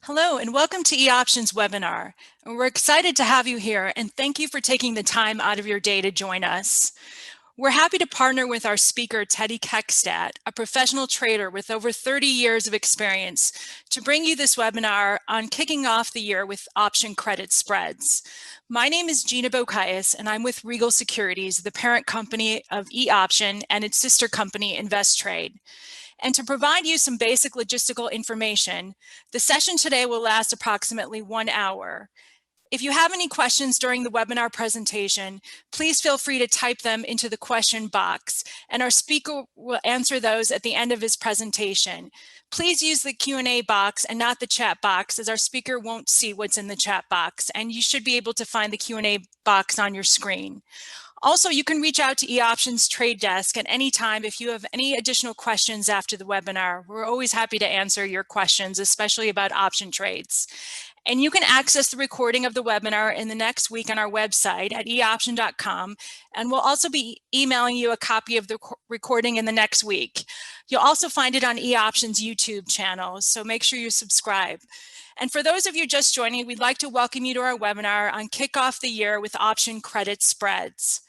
Hello and welcome to eOptions webinar. And we're excited to have you here and thank you for taking the time out of your day to join us. We're happy to partner with our speaker, Teddy Keckstadt, a professional trader with over 30 years of experience, to bring you this webinar on kicking off the year with option credit spreads. My name is Gina Bocaius and I'm with Regal Securities, the parent company of eOption and its sister company, InvestTrade. And to provide you some basic logistical information, the session today will last approximately 1 hour. If you have any questions during the webinar presentation, please feel free to type them into the question box, and our speaker will answer those at the end of his presentation. Please use the Q&A box and not the chat box, as our speaker won't see what's in the chat box, and you should be able to find the Q&A box on your screen. Also, you can reach out to eOptions Trade Desk at any time if you have any additional questions after the webinar. We're always happy to answer your questions, especially about option trades. And you can access the recording of the webinar in the next week on our website at eoption.com. And we'll also be emailing you a copy of the recording in the next week. You'll also find it on eOptions YouTube channel, so make sure you subscribe. And for those of you just joining, we'd like to welcome you to our webinar on Kick Off the Year with Option Credit Spreads.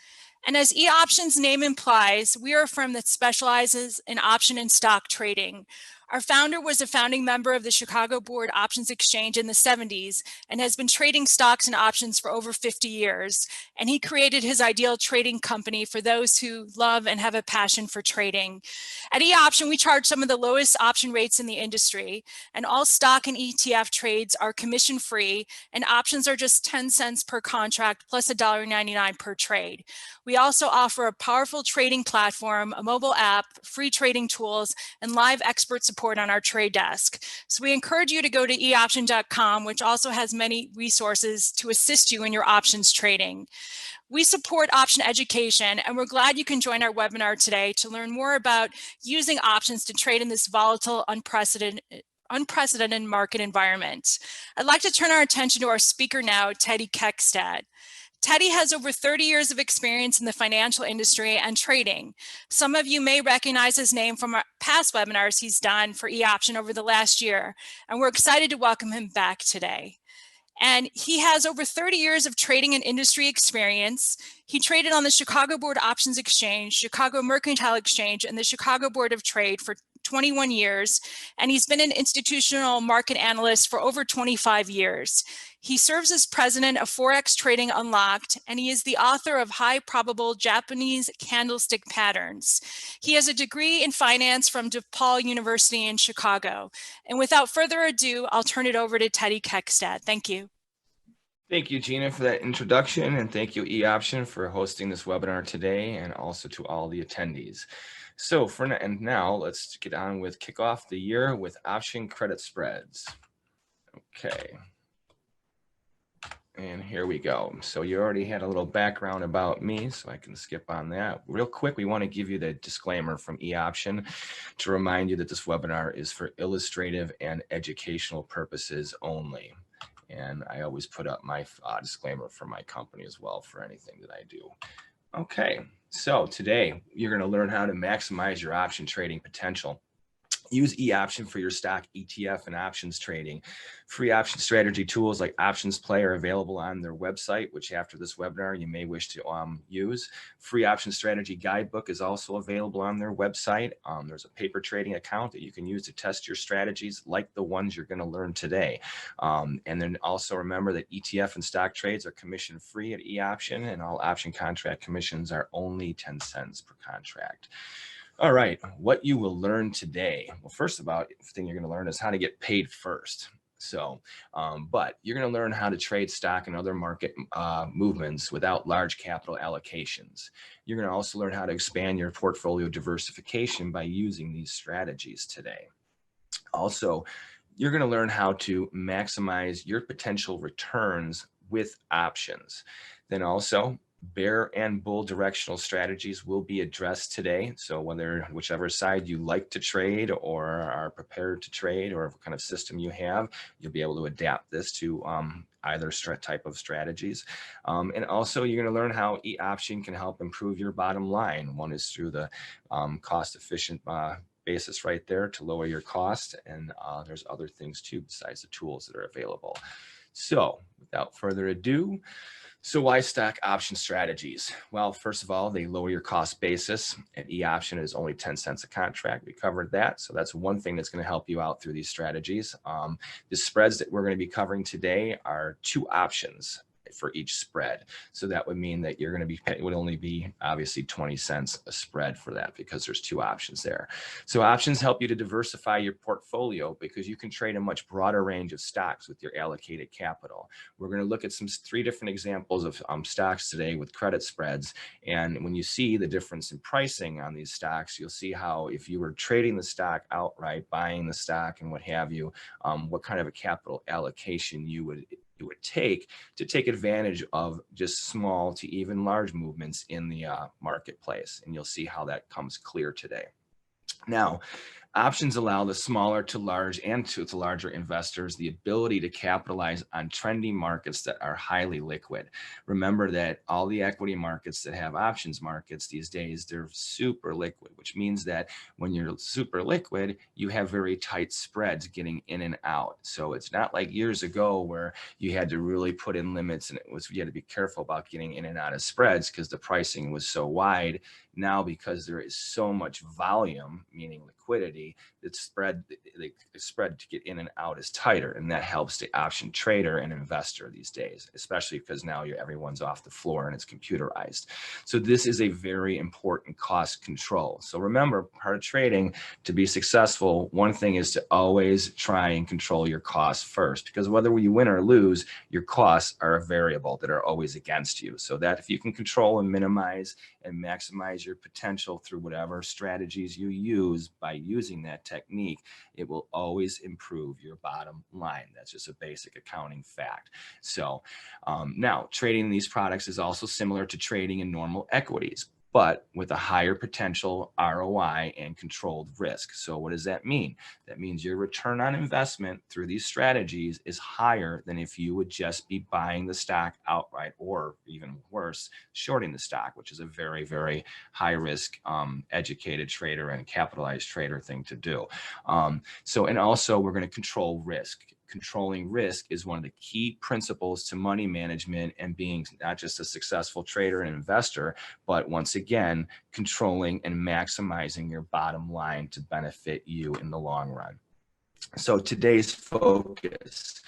And as eOptions' name implies, we are a firm that specializes in option and stock trading. Our founder was a founding member of the Chicago Board Options Exchange in the 70s and has been trading stocks and options for over 50 years. And he created his ideal trading company for those who love and have a passion for trading. At eOption, we charge some of the lowest option rates in the industry, and all stock and ETF trades are commission-free, and options are just 10 cents per contract plus $1.99 per trade. We also offer a powerful trading platform, a mobile app, free trading tools, and live expert support on our trade desk. So we encourage you to go to eoption.com, which also has many resources to assist you in your options trading. We support option education, and we're glad you can join our webinar today to learn more about using options to trade in this volatile, unprecedented market environment. I'd like to turn our attention to our speaker now, Teddy Keckstadt. Teddy has over 30 years of experience in the financial industry and trading. Some of you may recognize his name from our past webinars he's done for eOption over the last year, and we're excited to welcome him back today. And he has over 30 years of trading and industry experience. He traded on the Chicago Board Options Exchange, Chicago Mercantile Exchange, and the Chicago Board of Trade for 21 years, and he's been an institutional market analyst for over 25 years. He serves as president of Forex Trading Unlocked, and he is the author of High Probable Japanese Candlestick Patterns. He has a degree in finance from DePaul University in Chicago. And without further ado, I'll turn it over to Teddy Keckstadt. Thank you. Thank you, Gina, for that introduction, and thank you, eOption, for hosting this webinar today, and also to all the attendees. So now let's get on with kick off the year with option credit spreads. Okay. And here we go. So you already had a little background about me, so I can skip on that. Real quick, we want to give you the disclaimer from eOption to remind you that this webinar is for illustrative and educational purposes only. And I always put up my disclaimer for my company as well for anything that I do. Okay, so today you're going to learn how to maximize your option trading potential. Use eOption for your stock, ETF, and options trading. Free option strategy tools like Options Play are available on their website, which after this webinar you may wish to use. Free option strategy guidebook is also available on their website. There's a paper trading account that you can use to test your strategies like the ones you're going to learn today. And then also remember that ETF and stock trades are commission free at eOption, and all option contract commissions are only 10 cents per contract. All right, what you will learn today. Well, first about the thing you're going to learn is how to get paid first. So, but you're going to learn how to trade stock and other market movements without large capital allocations. You're going to also learn how to expand your portfolio diversification by using these strategies today. Also, you're going to learn how to maximize your potential returns with options. Then also, bear and bull directional strategies will be addressed today. So whichever side you like to trade or are prepared to trade, or what kind of system you have, you'll be able to adapt this to either type of strategies. And also you're going to learn how eOption can help improve your bottom line. One is through the cost efficient basis right there to lower your cost. And there's other things too besides the tools that are available. So without further ado, so why stock option strategies? Well, first of all, they lower your cost basis. An e-option is only 10 cents a contract. We covered that. So that's one thing that's going to help you out through these strategies. The spreads that we're going to be covering today are 2 options for each spread. So that would mean that you're going to be it would only be obviously 20 cents a spread for that because there's 2 options there. So options help you to diversify your portfolio because you can trade a much broader range of stocks with your allocated capital. We're going to look at 3 different examples of stocks today with credit spreads. And when you see the difference in pricing on these stocks, you'll see how if you were trading the stock outright, buying the stock and what have you, what kind of a capital allocation you would take to take advantage of just small to even large movements in the marketplace. And you'll see how that comes clear today. Now, options allow the smaller to large and to larger investors the ability to capitalize on trending markets that are highly liquid. Remember that all the equity markets that have options markets these days, they're super liquid, which means that when you're super liquid, you have very tight spreads getting in and out. So it's not like years ago where you had to really put in limits and you had to be careful about getting in and out of spreads because the pricing was so wide. Now, because there is so much volume, meaning liquidity, the spread to get in and out is tighter, and that helps the option trader and investor these days, especially because now everyone's off the floor and it's computerized. So this is a very important cost control. So remember, part of trading, to be successful, one thing is to always try and control your costs first, because whether you win or lose, your costs are a variable that are always against you. So that if you can control and minimize and maximize your potential through whatever strategies you use by using that technique, it will always improve your bottom line. That's just a basic accounting fact. So now trading these products is also similar to trading in normal equities, but with a higher potential ROI and controlled risk. So what does that mean? That means your return on investment through these strategies is higher than if you would just be buying the stock outright, or even worse, shorting the stock, which is a very, very high risk, educated trader and capitalized trader thing to do. And also we're going to control risk. Controlling risk is one of the key principles to money management and being not just a successful trader and investor, but once again, controlling and maximizing your bottom line to benefit you in the long run. So today's focus,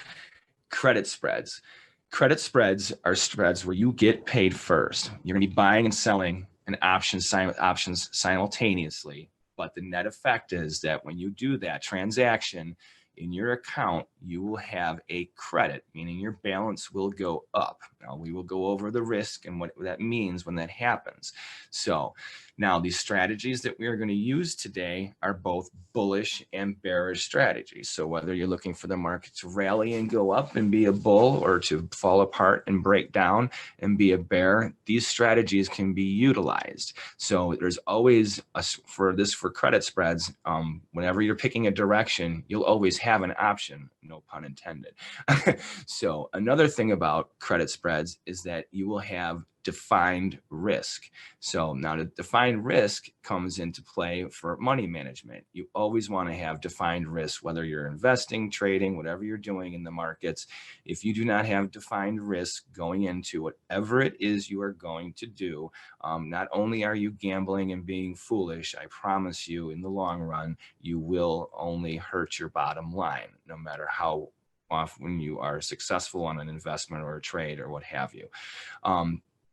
credit spreads. Credit spreads are spreads where you get paid first. You're going to be buying and selling an options simultaneously, but the net effect is that when you do that transaction, in your account, you will have a credit, meaning your balance will go up. Now, we will go over the risk and what that means when that happens. So now these strategies that we are going to use today are both bullish and bearish strategies. So whether you're looking for the market to rally and go up and be a bull, or to fall apart and break down and be a bear, these strategies can be utilized. So there's always for credit spreads, whenever you're picking a direction, you'll always have an option, no pun intended. So another thing about credit spreads is that you will have defined risk. So now the defined risk comes into play for money management. You always want to have defined risk, whether you're investing, trading, whatever you're doing in the markets. If you do not have defined risk going into whatever it is you are going to do, not only are you gambling and being foolish, I promise you in the long run, you will only hurt your bottom line, no matter how often you are successful on an investment or a trade or what have you.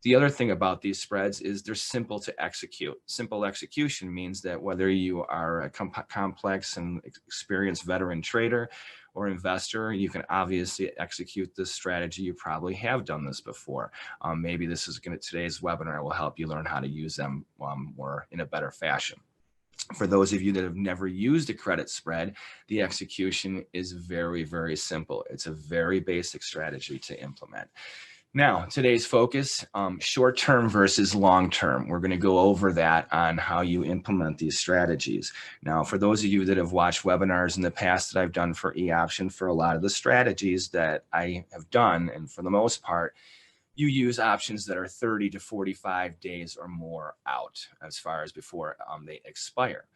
The other thing about these spreads is they're simple to execute. Simple execution means that whether you are a complex and experienced veteran trader or investor, you can obviously execute this strategy. You probably have done this before. Maybe today's webinar will help you learn how to use them more in a better fashion. For those of you that have never used a credit spread, the execution is very, very simple. It's a very basic strategy to implement. Now, today's focus, short-term versus long-term. We're going to go over that on how you implement these strategies. Now, for those of you that have watched webinars in the past that I've done for e-option, for a lot of the strategies that I have done, and for the most part, you use options that are 30 to 45 days or more out as far as before they expire.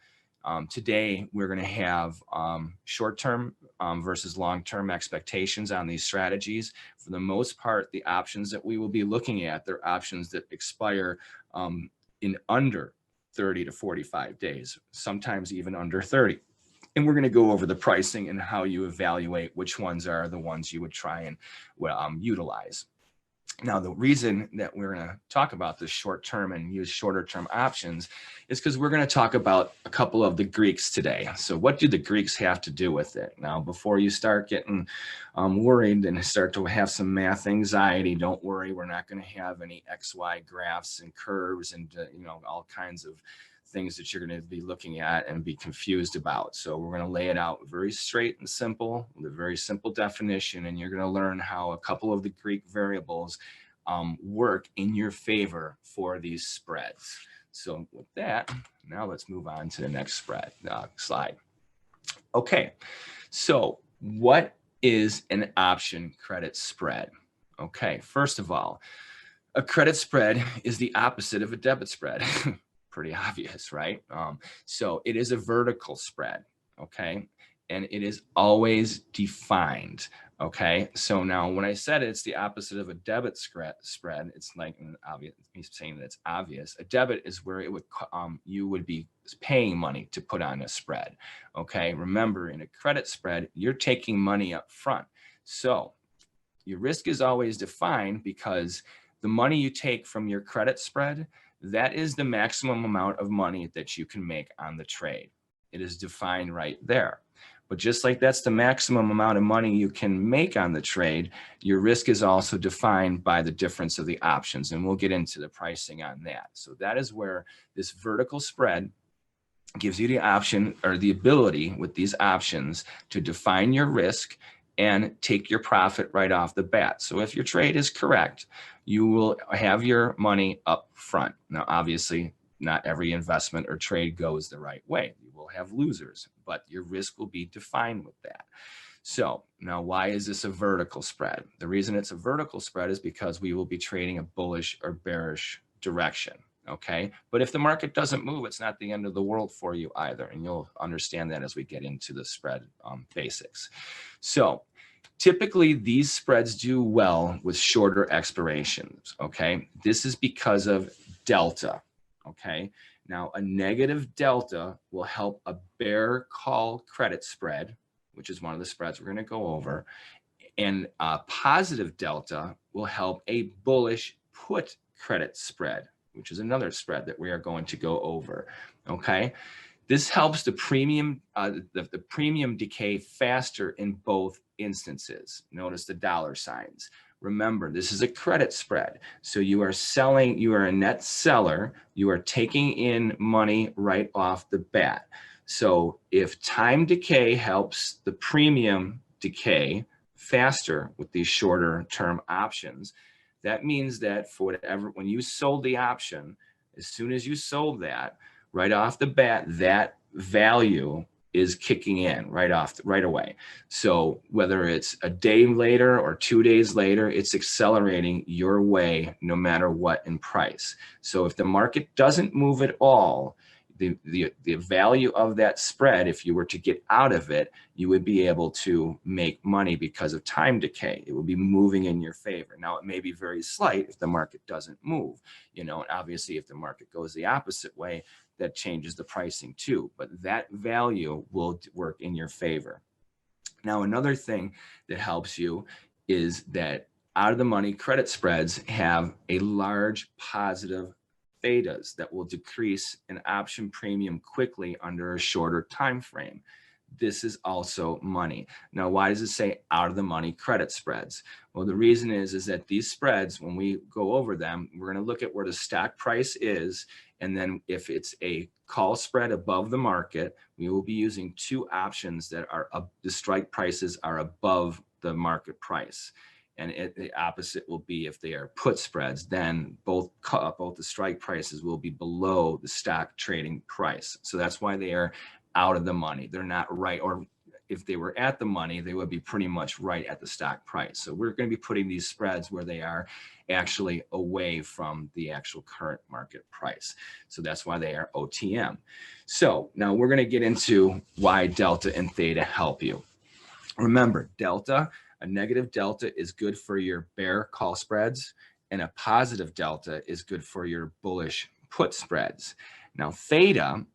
Today, we're going to have short-term versus long-term expectations on these strategies. For the most part, the options that we will be looking at, they're options that expire in under 30 to 45 days, sometimes even under 30. And we're going to go over the pricing and how you evaluate which ones are the ones you would try and utilize. Now, the reason that we're going to talk about this short term and use shorter term options is because we're going to talk about a couple of the Greeks today. So what do the Greeks have to do with it? Now, before you start getting worried and start to have some math anxiety, don't worry. We're not going to have any XY graphs and curves and all kinds of things that you're going to be looking at and be confused about. So we're going to lay it out very straight and simple, with a very simple definition, and you're going to learn how a couple of the Greek variables work in your favor for these spreads. So with that, now let's move on to the next slide. Okay, so what is an option credit spread? Okay, first of all, a credit spread is the opposite of a debit spread. Pretty obvious, right? So it is a vertical spread, okay? And it is always defined, okay? So now when I said it's the opposite of a debit spread, it's like an obvious, me saying that it's obvious. A debit is where it would you would be paying money to put on a spread, okay? Remember, in a credit spread, you're taking money up front. So your risk is always defined because the money you take from your credit spread, that is the maximum amount of money that you can make on the trade. It is defined right there. But just like that's the maximum amount of money you can make on the trade, your risk is also defined by the difference of the options. And we'll get into the pricing on that. So that is where this vertical spread gives you the option or the ability with these options to define your risk and take your profit right off the bat. So if your trade is correct, you will have your money up front. Now, obviously, not every investment or trade goes the right way. You will have losers, but your risk will be defined with that. So now, why is this a vertical spread? The reason it's a vertical spread is because we will be trading a bullish or bearish direction. Okay, but if the market doesn't move, it's not the end of the world for you either. And you'll understand that as we get into the spread basics. So typically these spreads do well with shorter expirations. Okay, this is because of delta. Okay, now a negative delta will help a bear call credit spread, which is one of the spreads we're going to go over. And a positive delta will help a bullish put credit spread, which is another spread that we are going to go over, okay? This helps the premium decay faster in both instances. Notice the dollar signs. Remember, this is a credit spread. So you are selling, you are a net seller, you are taking in money right off the bat. So if time decay helps the premium decay faster with these shorter term options, that means that for whatever, when you sold the option, as soon as you sold that, right off the bat, that value is kicking in right away. So whether it's a day later or 2 days later, it's accelerating your way no matter what in price. So if the market doesn't move at all, the value of that spread, if you were to get out of it, you would be able to make money because of time decay. It will be moving in your favor. Now, it may be very slight if the market doesn't move, and obviously if the market goes the opposite way, that changes the pricing too, but that value will work in your favor. Now, another thing that helps you is that out of the money credit spreads have a large positive betas that will decrease an option premium quickly under a shorter time frame. This is also money. Now, why does it say out of the money credit spreads? Well, the reason is that these spreads, when we go over them, we're going to look at where the stock price is. And then if it's a call spread above the market, we will be using two options that are the strike prices are above the market price. And the opposite will be if they are put spreads, then both the strike prices will be below the stock trading price. So that's why they are out of the money. They're not right, or if they were at the money, they would be pretty much right at the stock price. So we're going to be putting these spreads where they are actually away from the actual current market price. So that's why they are OTM. So now we're going to get into why Delta and Theta help you. Remember, Delta, a negative delta is good for your bear call spreads, and a positive delta is good for your bullish put spreads. Now, Theta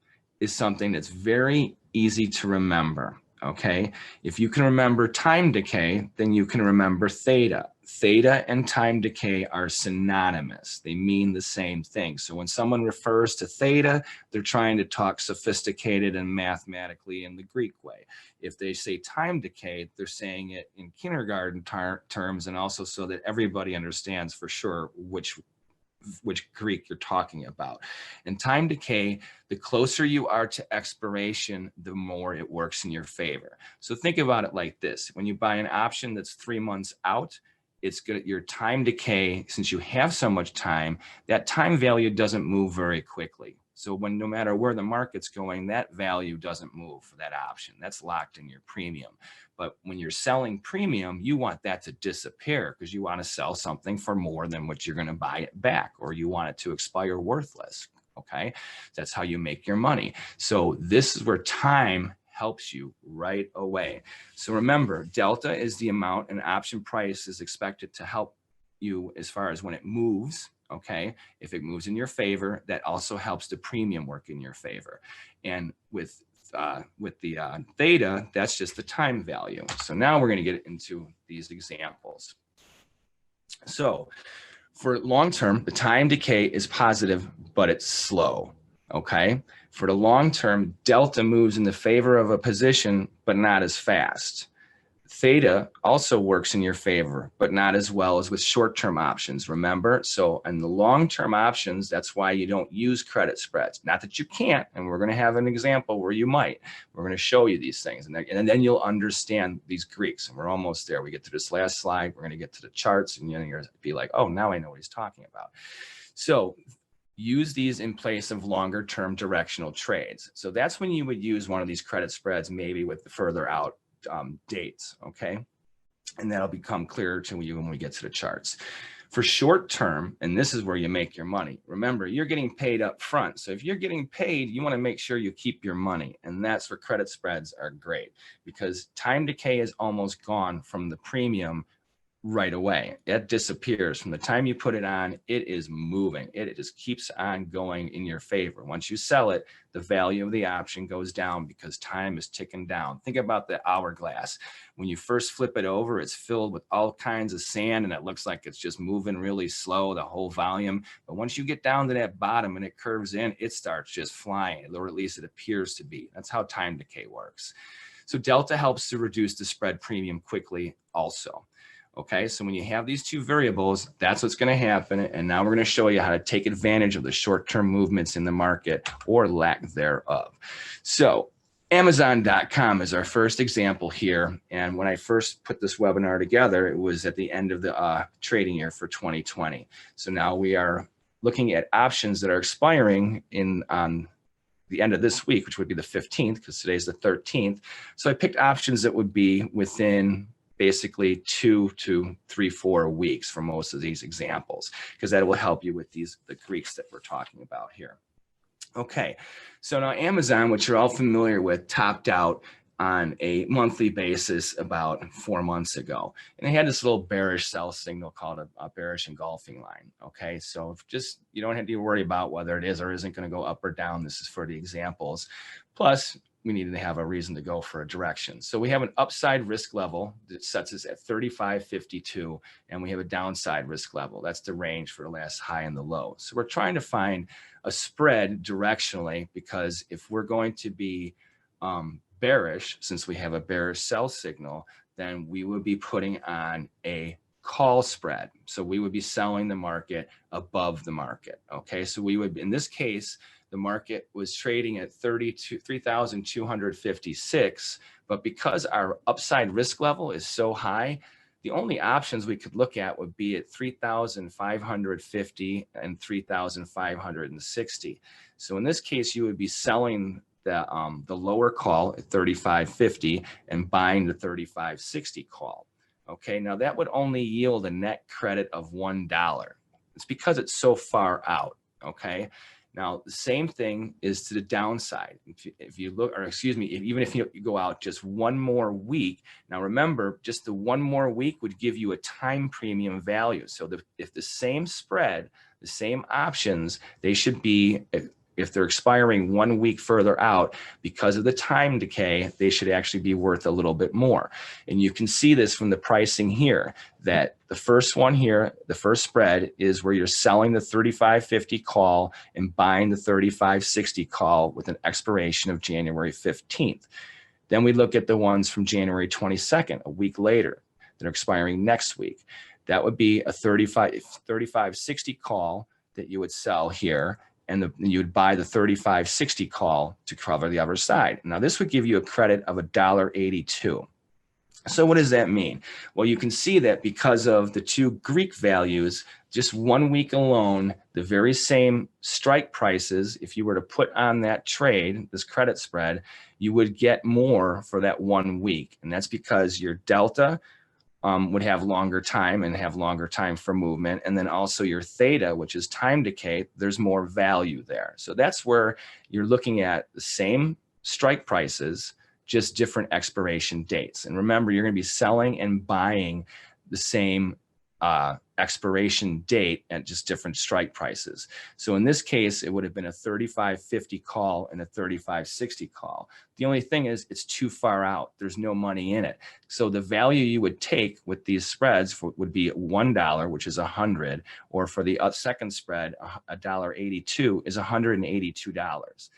is something that's very easy to remember. Okay, if you can remember time decay, then you can remember theta. Theta and time decay are synonymous. They mean the same thing. So when someone refers to theta, they're trying to talk sophisticated and mathematically in the Greek way. If they say time decay, they're saying it in kindergarten terms, and also so that everybody understands for sure which Greek you're talking about. And time decay, the closer you are to expiration, the more it works in your favor. So think about it like this. When you buy an option that's 3 months out, it's good at your time decay. Since you have so much time, that time value doesn't move very quickly. So when no matter where the market's going, that value doesn't move for that option. That's locked in your premium. But when you're selling premium, you want that to disappear because you want to sell something for more than what you're going to buy it back, or you want it to expire worthless. Okay, that's how you make your money. So this is where time helps you right away. So remember, delta is the amount an option price is expected to help you as far as when it moves. Okay, if it moves in your favor, that also helps the premium work in your favor. And with the theta, that's just the time value. So now we're going to get into these examples. So for long term, the time decay is positive, but it's slow. Okay, for the long term, delta moves in the favor of a position, but not as fast. Theta also works in your favor, but not as well as with short-term options, remember? So in the long-term options, that's why you don't use credit spreads. Not that you can't, and we're going to have an example where you might. We're going to show you these things, and then you'll understand these Greeks, and we're almost there. We get to this last slide, we're going to get to the charts, and you're going to be like, oh, now I know what he's talking about. So use these in place of longer-term directional trades. So that's when you would use one of these credit spreads, maybe with the further out dates, okay? And that'll become clearer to you when we get to the charts. For short term, and this is where you make your money, remember, you're getting paid up front. So if you're getting paid, you want to make sure you keep your money. And that's where credit spreads are great, because time decay is almost gone from the premium right away. It disappears from the time you put it on. It is moving. It just keeps on going in your favor. Once you sell it, the value of the option goes down because time is ticking down. Think about the hourglass. When you first flip it over, it's filled with all kinds of sand, and it looks like it's just moving really slow, the whole volume. But once you get down to that bottom and it curves in, it starts just flying, or at least it appears to be. That's how time decay works. So delta helps to reduce the spread premium quickly also. Okay, so when you have these two variables, that's what's going to happen. And now we're going to show you how to take advantage of the short-term movements in the market or lack thereof. So Amazon.com is our first example here. And when I first put this webinar together, it was at the end of the trading year for 2020. So now we are looking at options that are expiring on the end of this week, which would be the 15th, because today's the 13th. So I picked options that would be within basically 2 to 3, 4 weeks for most of these examples, because that will help you with the Greeks that we're talking about here. Okay, so now Amazon, which you're all familiar with, topped out on a monthly basis about 4 months ago. And they had this little bearish sell signal called a bearish engulfing line. Okay, so just you don't have to worry about whether it is or isn't going to go up or down. This is for the examples. Plus, we need to have a reason to go for a direction. So we have an upside risk level that sets us at 35.52, and we have a downside risk level. That's the range for the last high and the low. So we're trying to find a spread directionally, because if we're going to be bearish, since we have a bearish sell signal, then we would be putting on a call spread. So we would be selling the market above the market. Okay, so we would, in this case, the market was trading at 3,256, but because our upside risk level is so high, the only options we could look at would be at 3,550 and 3,560. So in this case, you would be selling the lower call at 35.50 and buying the 35.60 call. Okay, now that would only yield a net credit of $1. It's because it's so far out. Okay, now the same thing is to the downside. If you look, or excuse me, even if you go out just one more week. Now remember, just the one more week would give you a time premium value. So if the same spread, the same options, they should be, if they're expiring 1 week further out, because of the time decay, they should actually be worth a little bit more. And you can see this from the pricing here, that the first one here, the first spread, is where you're selling the 35.50 call and buying the 35.60 call with an expiration of January 15th. Then we look at the ones from January 22nd, a week later, that are expiring next week. That would be a 35.60 call that you would sell here, and you would buy the 35.60 call to cover the other side. Now this would give you a credit of $1.82. So what does that mean? Well, you can see that because of the two Greek values, just 1 week alone, the very same strike prices, if you were to put on that trade, this credit spread, you would get more for that 1 week. And that's because your delta would have longer time and have longer time for movement. And then also your theta, which is time decay, there's more value there. So that's where you're looking at the same strike prices, just different expiration dates. And remember, you're going to be selling and buying the same expiration date at just different strike prices. So in this case, it would have been a 35.50 call and a 35.60 call. The only thing is it's too far out. There's no money in it. So the value you would take with these spreads would be $1, which is 100, or for the second spread, $1.82 is $182.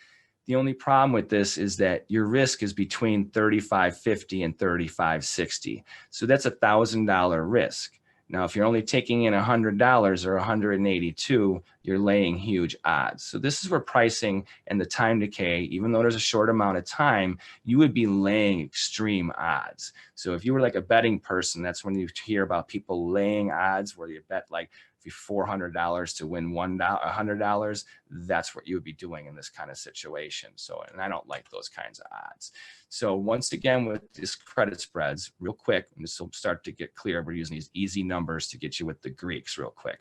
The only problem with this is that your risk is between 35.50 and 35.60. So that's $1,000 risk. Now, if you're only taking in $100 or 182, you're laying huge odds. So this is where pricing and the time decay, even though there's a short amount of time, you would be laying extreme odds. So if you were like a betting person, that's when you hear about people laying odds where you bet like $400 to win $100. That's what you would be doing in this kind of situation. So, and I don't like those kinds of odds. So once again, with these credit spreads, real quick, and this will start to get clear. We're using these easy numbers to get you with the Greeks real quick.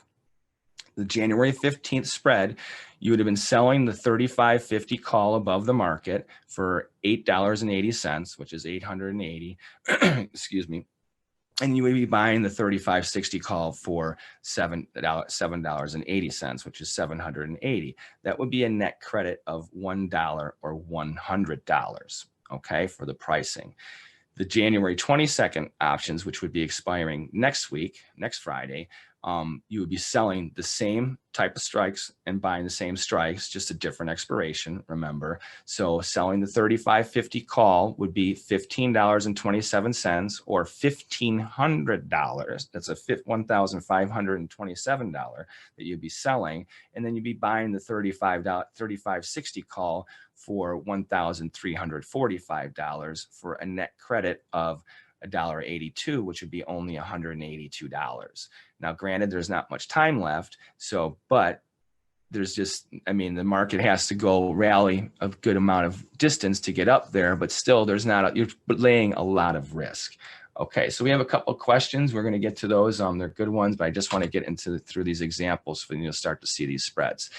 The January 15th spread, you would have been selling the 35.50 call above the market for $8.80, which is 880, excuse me. And you would be buying the 35.60 call for $7.80, which is 780. That would be a net credit of $1 or $100, okay, for the pricing. The January 22nd options, which would be expiring next week, next Friday, you would be selling the same type of strikes and buying the same strikes, just a different expiration, remember. So selling the 35.50 call would be $15.27 or $1,500. That's a $1,527 that you'd be selling. And then you'd be buying the 35.60 call for $1,345 for a net credit of $1.82, which would be only $182. Now, granted, there's not much time left. So, but there's just, I mean, the market has to go rally a good amount of distance to get up there, but still there's not, you're laying a lot of risk. Okay, so we have a couple of questions. We're going to get to those. They're good ones, but I just want to get through these examples so you'll start to see these spreads.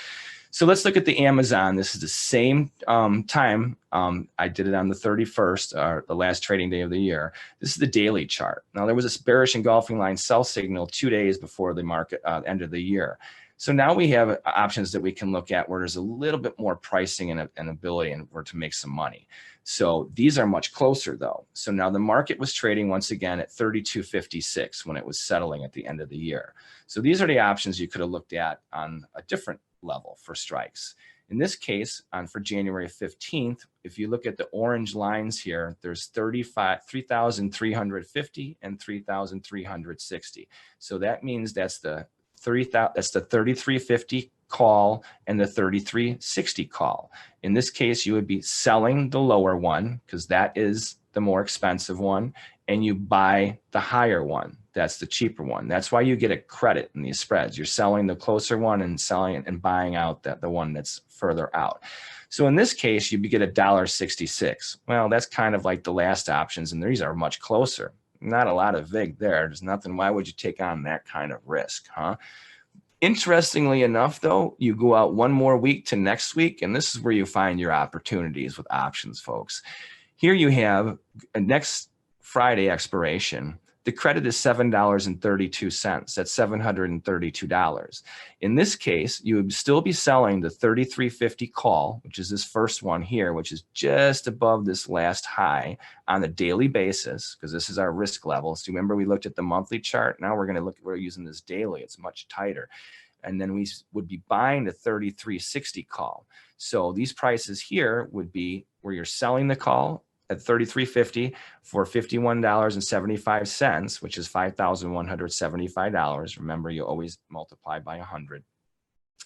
So let's look at the Amazon. This is the same time. I did it on the 31st, or the last trading day of the year. This is the daily chart. Now, there was this bearish engulfing line sell signal 2 days before the market end of the year. So now we have options that we can look at where there's a little bit more pricing and ability and where to make some money. So these are much closer though. So now the market was trading once again at 32.56 when it was settling at the end of the year. So these are the options you could have looked at on a different level for strikes. In this case, for January 15th, if you look at the orange lines here, there's 3,350 and 3,360. So that means that's the 33.50 call and the 33.60 call. In this case, you would be selling the lower one because that is the more expensive one, and you buy the higher one. That's the cheaper one. That's why you get a credit in these spreads. You're selling the closer one and selling it and buying out the one that's further out. So in this case, you get $1.66. Well, that's kind of like the last options, and these are much closer. Not a lot of vig there. There's nothing. Why would you take on that kind of risk, huh? Interestingly enough, though, you go out one more week to next week, and this is where you find your opportunities with options, folks. Here you have a next Friday expiration. The credit is $7.32. That's $732. In this case, you would still be selling the 3350 call, which is this first one here, which is just above this last high on a daily basis, because this is our risk level. So remember, we looked at the monthly chart. Now we're using this daily. It's much tighter. And then we would be buying the 3360 call. So these prices here would be where you're selling the call at $33.50 for $51.75, which is $5,175. Remember, you always multiply by 100. And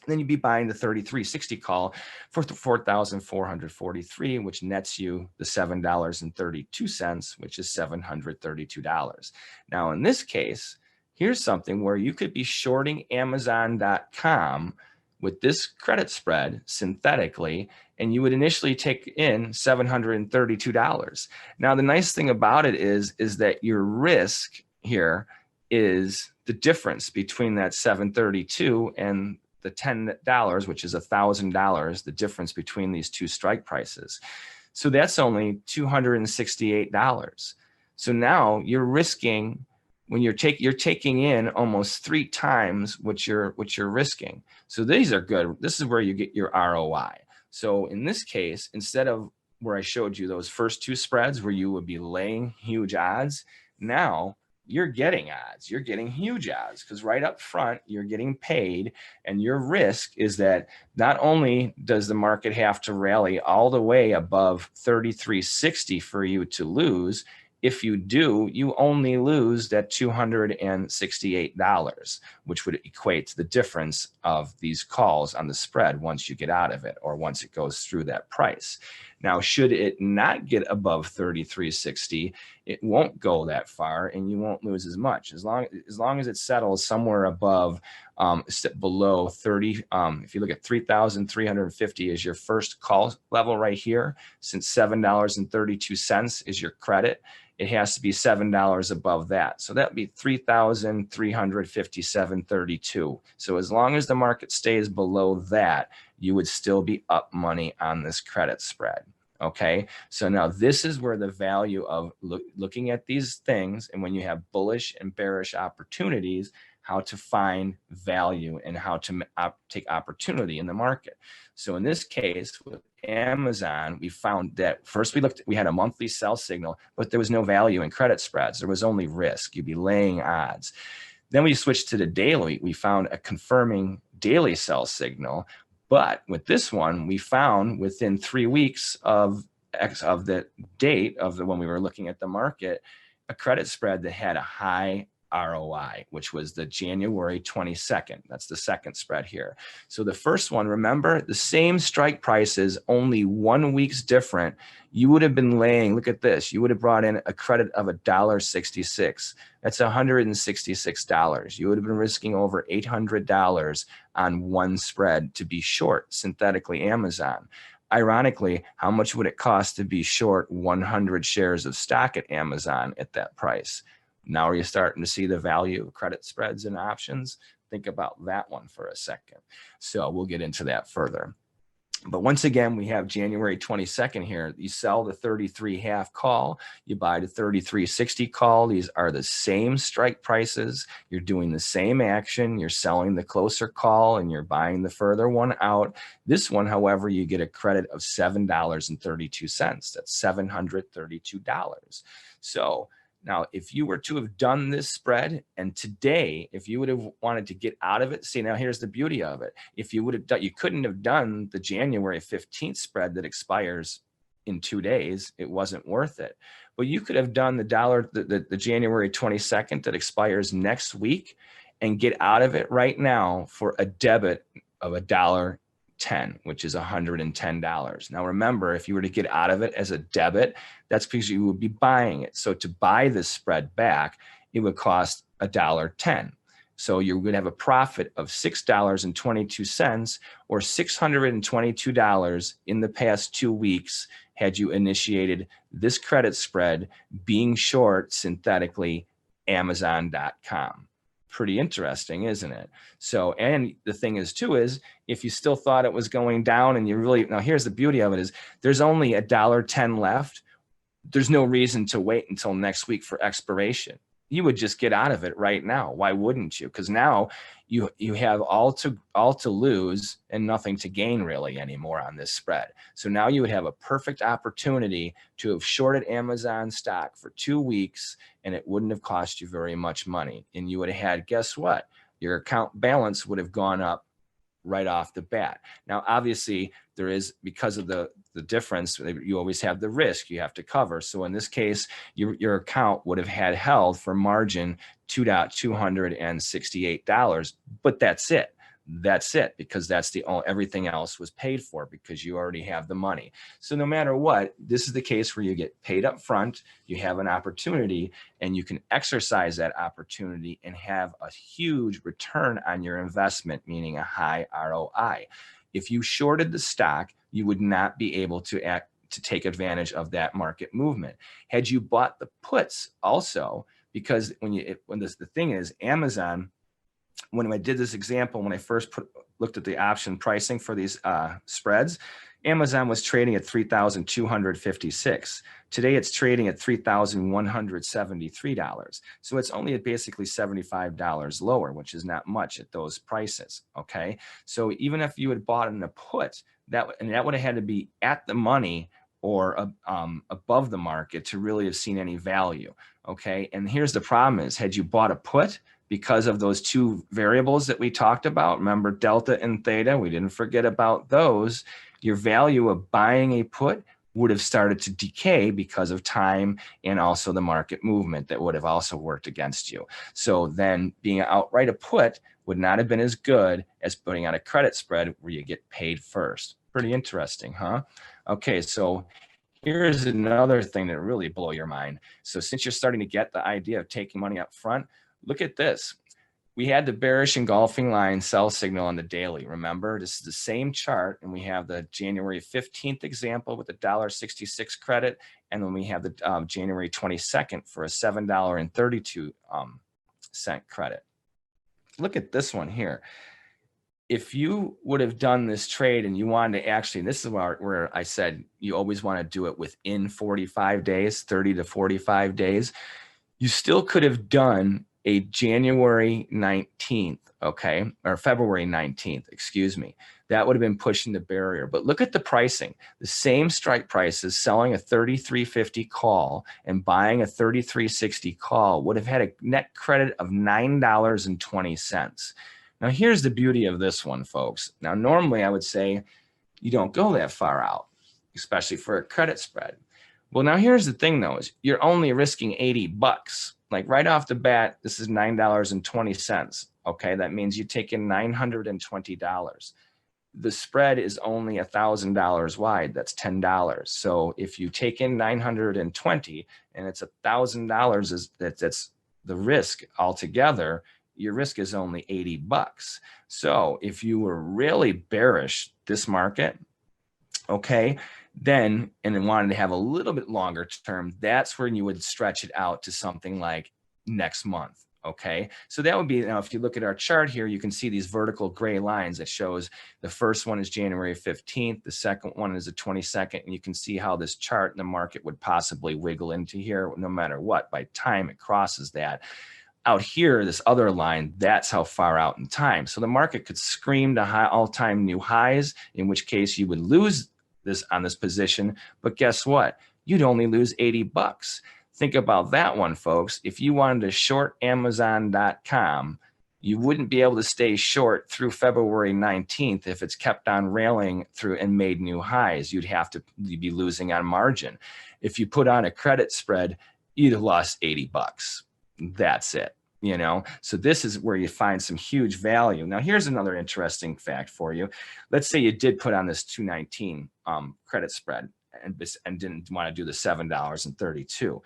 then you'd be buying the 3360 call for $4,443, which nets you the $7.32, which is $732. Now, in this case, here's something where you could be shorting Amazon.com with this credit spread synthetically, and you would initially take in $732. Now, the nice thing about it is that your risk here is the difference between that $732 and the $10, which is $1,000, the difference between these two strike prices. So that's only $268. So now you're risking, when you're taking in almost 3 times what you're risking. So these are good. This is where you get your ROI. So in this case, instead of where I showed you those first 2 spreads where you would be laying huge odds, now you're getting odds. You're getting huge odds, because right up front, you're getting paid, and your risk is that not only does the market have to rally all the way above 3360 for you to lose, if you do, you only lose that $268, which would equate to the difference of these calls on the spread once you get out of it, or once it goes through that price. Now, should it not get above 3360, it won't go that far, and you won't lose as much. As long as it settles somewhere above, below 30, if you look at 3,350 is your first call level right here, since $7.32 is your credit, it has to be $7 above that. So that would be 3,357.32. So as long as the market stays below that, you would still be up money on this credit spread. Okay, so now this is where the value of looking at these things, and when you have bullish and bearish opportunities, how to find value and how to take opportunity in the market. So in this case with Amazon, we found that first we had a monthly sell signal, but there was no value in credit spreads. There was only risk. You'd be laying odds. Then we switched to the daily. We found a confirming daily sell signal. But with this one, we found within 3 weeks of the date of when we were looking at the market, a credit spread that had a high ROI, which was the January 22nd. That's the second spread here. So the first one, remember, the same strike prices, only 1 week's different. You would have been laying, look at this, you would have brought in a credit of $1.66. That's $166. You would have been risking over $800 on one spread to be short synthetically Amazon. Ironically, how much would it cost to be short 100 shares of stock at Amazon at that price? Now are you starting to see the value of credit spreads and options? Think about that one for a second. So we'll get into that further. But once again, we have January 22nd here. You sell the 33.5 call, you buy the 33.60 call. These are the same strike prices. You're doing the same action. You're selling the closer call and you're buying the further one out. This one, however, you get a credit of $7.32. That's $732. So now, if you were to have done this spread, and today, if you would have wanted to get out of it, see, now here's the beauty of it. If you would have done, you couldn't have done the January 15th spread that expires in 2 days. It wasn't worth it. But you could have done the January 22nd that expires next week and get out of it right now for a debit of $1.10, which is $110. Now remember, if you were to get out of it as a debit, that's because you would be buying it. So to buy this spread back, it would cost $1.10. So you're going to have a profit of $6.22 or $622 in the past 2 weeks had you initiated this credit spread being short synthetically Amazon.com. Pretty interesting, isn't it? So, and the thing is too, is if you still thought it was going down and you really, now here's the beauty of it is there's only $1.10 left. There's no reason to wait until next week for expiration. You would just get out of it right now. Why wouldn't you? Because now you have all to lose and nothing to gain really anymore on this spread. So now you would have a perfect opportunity to have shorted Amazon stock for 2 weeks and it wouldn't have cost you very much money. And you would have had, guess what? Your account balance would have gone up right off the bat. Now, obviously, there is, because of the difference, you always have the risk you have to cover. So in this case, your account would have had held for margin $2,268, but that's it. That's it, because that's the only, everything else was paid for because you already have the money. So no matter what, this is the case where you get paid up front, you have an opportunity, and you can exercise that opportunity and have a huge return on your investment, meaning a high ROI. If you shorted the stock, you would not be able to take advantage of that market movement. Had you bought the puts also, because the thing is, Amazon, when I did this example, when I first looked at the option pricing for these spreads, Amazon was trading at 3,256. Today it's trading at $3,173. So it's only at basically $75 lower, which is not much at those prices. Okay. So even if you had bought in a put, that would have had to be at the money or above the market to really have seen any value. Okay. And here's the problem is, had you bought a put, because of those two variables that we talked about, remember Delta and Theta, we didn't forget about those, your value of buying a put would have started to decay because of time and also the market movement that would have also worked against you. So then being outright a put would not have been as good as putting on a credit spread where you get paid first. Pretty interesting, huh? Okay, so here's another thing that really blow your mind. So since you're starting to get the idea of taking money up front, look at this. We had the bearish engulfing line sell signal on the daily. Remember, this is the same chart, and we have the January 15th example with the $1.66 credit, and then we have the January 22nd for a $7.32 credit. Look at this one here. If you would have done this trade and you wanted to actually, and this is where I said you always want to do it within 45 days, 30 to 45 days, you still could have done a January 19th, okay, or February 19th, excuse me. That would have been pushing the barrier. But look at the pricing. The same strike prices, selling a 33.50 call and buying a 33.60 call would have had a net credit of $9.20. Now, here's the beauty of this one, folks. Now, normally I would say you don't go that far out, especially for a credit spread. Well, now here's the thing though, is you're only risking 80 bucks. Like right off the bat, this is $9.20. Okay, that means you take in $920. The spread is only $1,000 wide. That's $10. So if you take in 920 and it's $1,000, that's the risk altogether. Your risk is only 80 bucks. So if you were really bearish this market, okay, then, and then wanted to have a little bit longer term, that's when you would stretch it out to something like next month. Okay, so that would be, now if you look at our chart here, you can see these vertical gray lines that shows the first one is January 15th, the second one is the 22nd, and you can see how this chart in the market would possibly wiggle into here no matter what. By time it crosses that. Out here, this other line, that's how far out in time. So the market could scream to high all-time new highs, in which case you would lose this on this position, but guess what? You'd only lose 80 bucks. Think about that one, folks. If you wanted to short Amazon.com, you wouldn't be able to stay short through February 19th if it's kept on railing through and made new highs. You'd be losing on margin. If you put on a credit spread, you'd have lost 80 bucks. That's it. You know, so this is where you find some huge value. Now, here's another interesting fact for you. Let's say you did put on this 219 credit spread and didn't want to do the $7.32.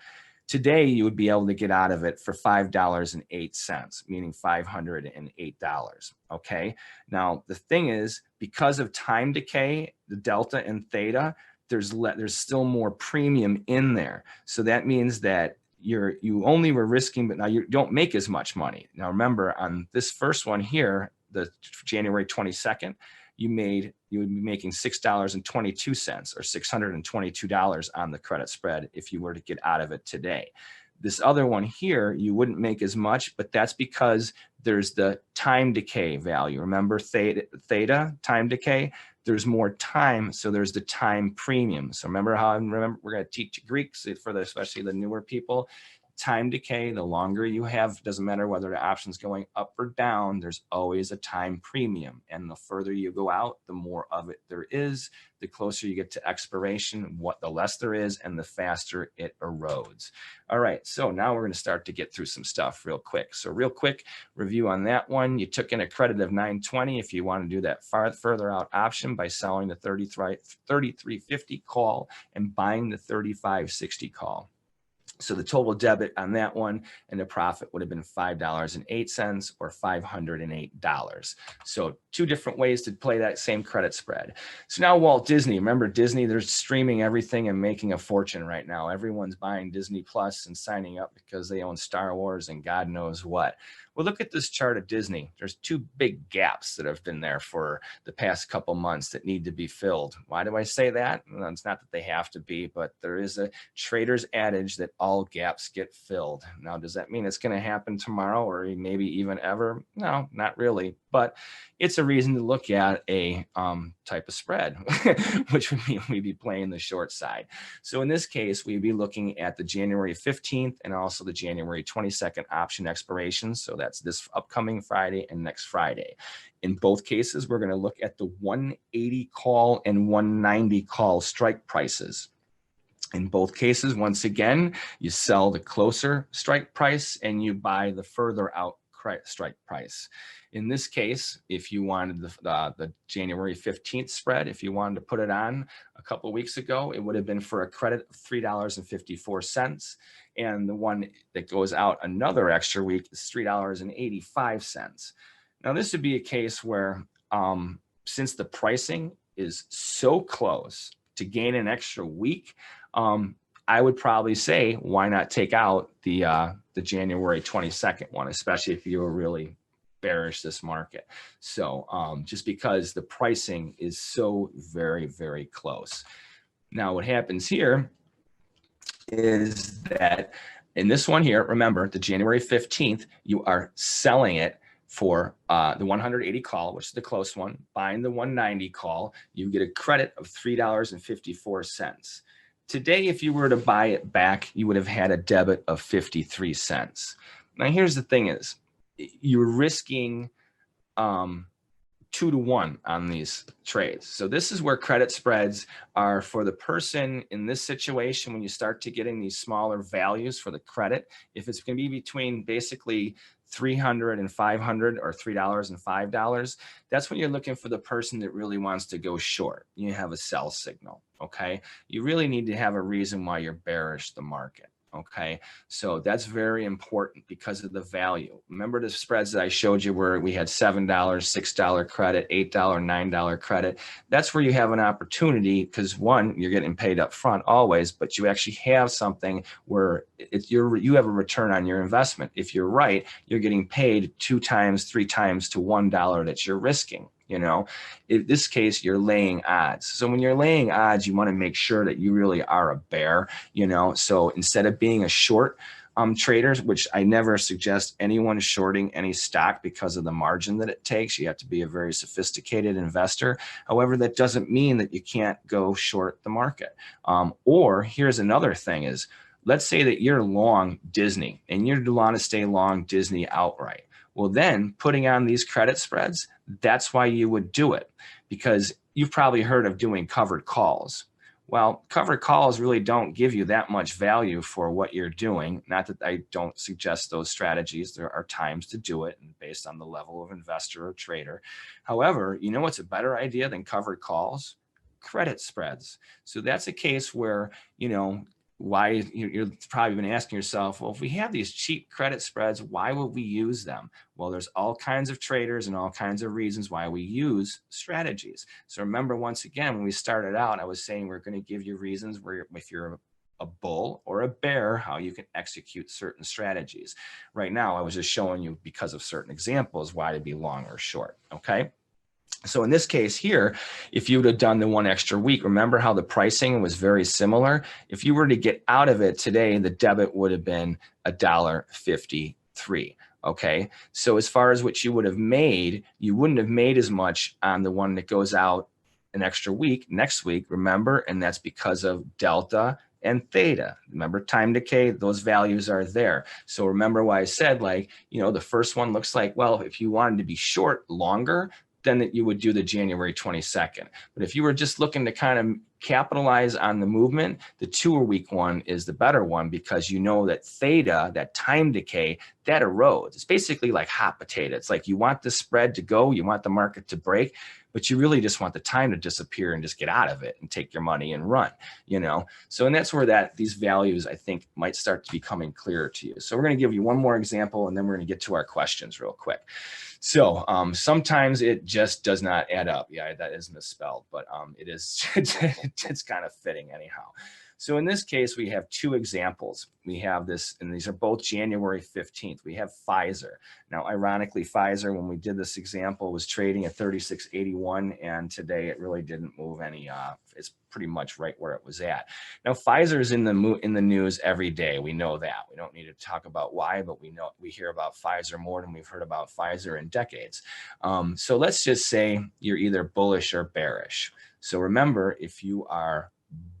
Today, you would be able to get out of it for $5.08, meaning $508. Okay. Now, the thing is, because of time decay, the delta and theta, there's still more premium in there. So that means that you only were risking, but now you don't make as much money. Now, remember, on this first one here, the January 22nd, you would be making $6.22 or $622 on the credit spread if you were to get out of it today. This other one here, you wouldn't make as much, but that's because there's the time decay value. Remember theta, time decay? There's more time, so there's the time premium. So remember we're going to teach Greeks for especially the newer people. Time decay, the longer you have, doesn't matter whether the option's going up or down, there's always a time premium. And the further you go out, the more of it there is. The closer you get to expiration, the less there is, and the faster it erodes. All right, so now we're going to start to get through some stuff real quick. So real quick review on that one. You took in a credit of 920 if you want to do that further out option by selling the 33.50 call and buying the 35.60 call. So the total debit on that one and the profit would have been $5.08 or $508. So two different ways to play that same credit spread. So now Walt Disney, remember Disney, they're streaming everything and making a fortune right now. Everyone's buying Disney Plus and signing up because they own Star Wars and God knows what. Well, look at this chart of Disney. There's two big gaps that have been there for the past couple months that need to be filled. Why do I say that? Well, it's not that they have to be, but there is a trader's adage that all gaps get filled. Now, does that mean it's going to happen tomorrow or maybe even ever? No, not really. But it's a reason to look at a type of spread, which would mean we'd be playing the short side. So in this case, we'd be looking at the January 15th and also the January 22nd option expirations. So that's this upcoming Friday and next Friday. In both cases, we're going to look at the 180 call and 190 call strike prices. In both cases, once again, you sell the closer strike price and you buy the further out strike price. In this case, if you wanted the January 15th spread, if you wanted to put it on a couple of weeks ago, it would have been for a credit of $3.54. And the one that goes out another extra week is $3.85. Now, this would be a case where since the pricing is so close to gain an extra week, I would probably say, why not take out the January 22nd one, especially if you were really bearish this market. So just because the pricing is so very, very close. Now, what happens here is that in this one here, remember the January 15th, you are selling it for the 180 call, which is the close one, buying the 190 call, you get a credit of $3.54. Today, if you were to buy it back, you would have had a debit of 53 cents. Now, here's the thing is, you're risking 2 to 1 on these trades. So this is where credit spreads are for the person in this situation. When you start to getting these smaller values for the credit, if it's going to be between basically 300 and 500 or $3 and $5, that's when you're looking for the person that really wants to go short. You have a sell signal. Okay. You really need to have a reason why you're bearish the market. Okay, so that's very important because of the value. Remember the spreads that I showed you where we had $7, $6 credit, $8, $9 credit. That's where you have an opportunity because one, you're getting paid up front always, but you actually have something where you have a return on your investment. If you're right, you're getting paid 2 times, 3 times to $1 that you're risking. You know, in this case, you're laying odds. So when you're laying odds, you want to make sure that you really are a bear, you know. So instead of being a short trader, which I never suggest anyone shorting any stock because of the margin that it takes, you have to be a very sophisticated investor. However, that doesn't mean that you can't go short the market. Or here's another thing is, let's say that you're long Disney and you want to stay long Disney outright. Well, then putting on these credit spreads, that's why you would do it, because you've probably heard of doing covered calls. Well, covered calls really don't give you that much value for what you're doing. Not that I don't suggest those strategies. There are times to do it and based on the level of investor or trader. However, you know what's a better idea than covered calls? Credit spreads. So that's a case where, you know, why you're probably been asking yourself, well, if we have these cheap credit spreads, why would we use them? Well, there's all kinds of traders and all kinds of reasons why we use strategies. So remember, once again, when we started out, I was saying we're going to give you reasons where if you're a bull or a bear, how you can execute certain strategies. Right now, I was just showing you, because of certain examples, why to be long or short. Okay. So in this case here, if you would have done the 1 extra week, remember how the pricing was very similar? If you were to get out of it today, the debit would have been $1.53. Okay. So as far as what you would have made, you wouldn't have made as much on the one that goes out an extra week next week, remember? And that's because of delta and theta. Remember, time decay, those values are there. So remember why I said, like, the first one looks like, well, if you wanted to be short longer, then that you would do the January 22nd. But if you were just looking to kind of capitalize on the movement, the 2-week one is the better one, because that theta, that time decay, that erodes. It's basically like hot potato. It's like you want the spread to go, you want the market to break, but you really just want the time to disappear and just get out of it and take your money and run, So, and that's where these values, I think, might start to becoming clearer to you. So we're going to give you one more example, and then we're going to get to our questions real quick. So sometimes it just does not add up. Yeah, that is misspelled, but it is, it's kind of fitting anyhow. So in this case, we have 2 examples. We have this, and these are both January 15th. We have Pfizer. Now, ironically, Pfizer, when we did this example, was trading at 36.81, and today it really didn't move any. It's pretty much right where it was at. Now, Pfizer is in the news every day. We know that. We don't need to talk about why, but we hear about Pfizer more than we've heard about Pfizer in decades. So let's just say you're either bullish or bearish. So remember, if you are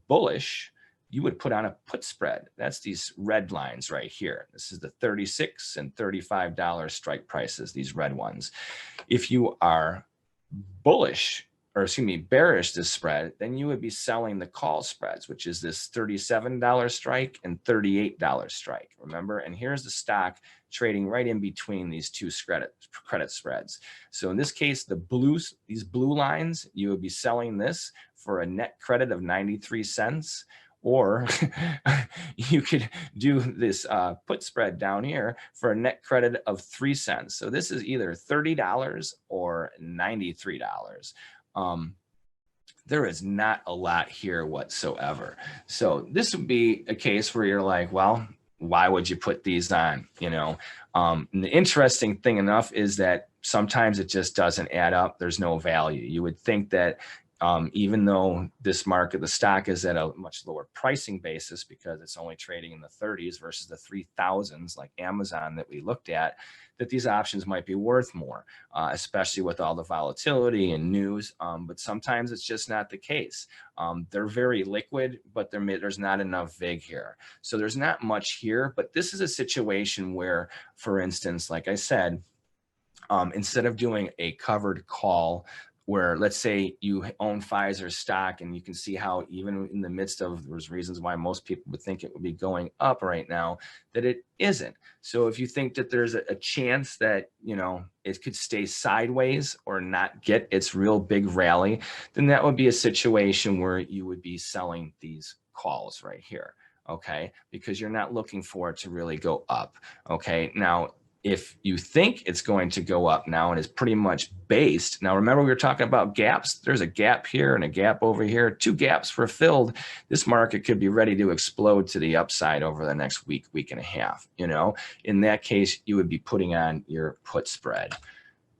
bullish, you would put on a put spread. That's these red lines right here. This is the $36 and $35 strike prices, these red ones. If you are bearish this spread, then you would be selling the call spreads, which is this $37 strike and $38 strike. Remember, and here's the stock trading right in between these 2 credit spreads. So in this case, these blue lines, you would be selling this for a net credit of 93 cents. Or you could do this put spread down here for a net credit of 3 cents. So this is either $30 or $93. There is not a lot here whatsoever. So this would be a case where you're like, well, why would you put these on? And the interesting thing enough is that sometimes it just doesn't add up. There's no value. You would think that even though this market, the stock is at a much lower pricing basis because it's only trading in the 30s versus the 3000s like Amazon that we looked at, that these options might be worth more, especially with all the volatility and news. But sometimes it's just not the case. They're very liquid, but there's not enough VIG here. So there's not much here, but this is a situation where, for instance, like I said, instead of doing a covered call, where let's say you own Pfizer stock and you can see how even in the midst of, there's reasons why most people would think it would be going up right now, that it isn't. So if you think that there's a chance that, it could stay sideways or not get its real big rally, then that would be a situation where you would be selling these calls right here. Okay. Because you're not looking for it to really go up. Okay. Now, if you think it's going to go up now and is pretty much based. Now, remember we were talking about gaps. There's a gap here and a gap over here. 2 gaps were filled. This market could be ready to explode to the upside over the next week and a half. In that case, you would be putting on your put spread.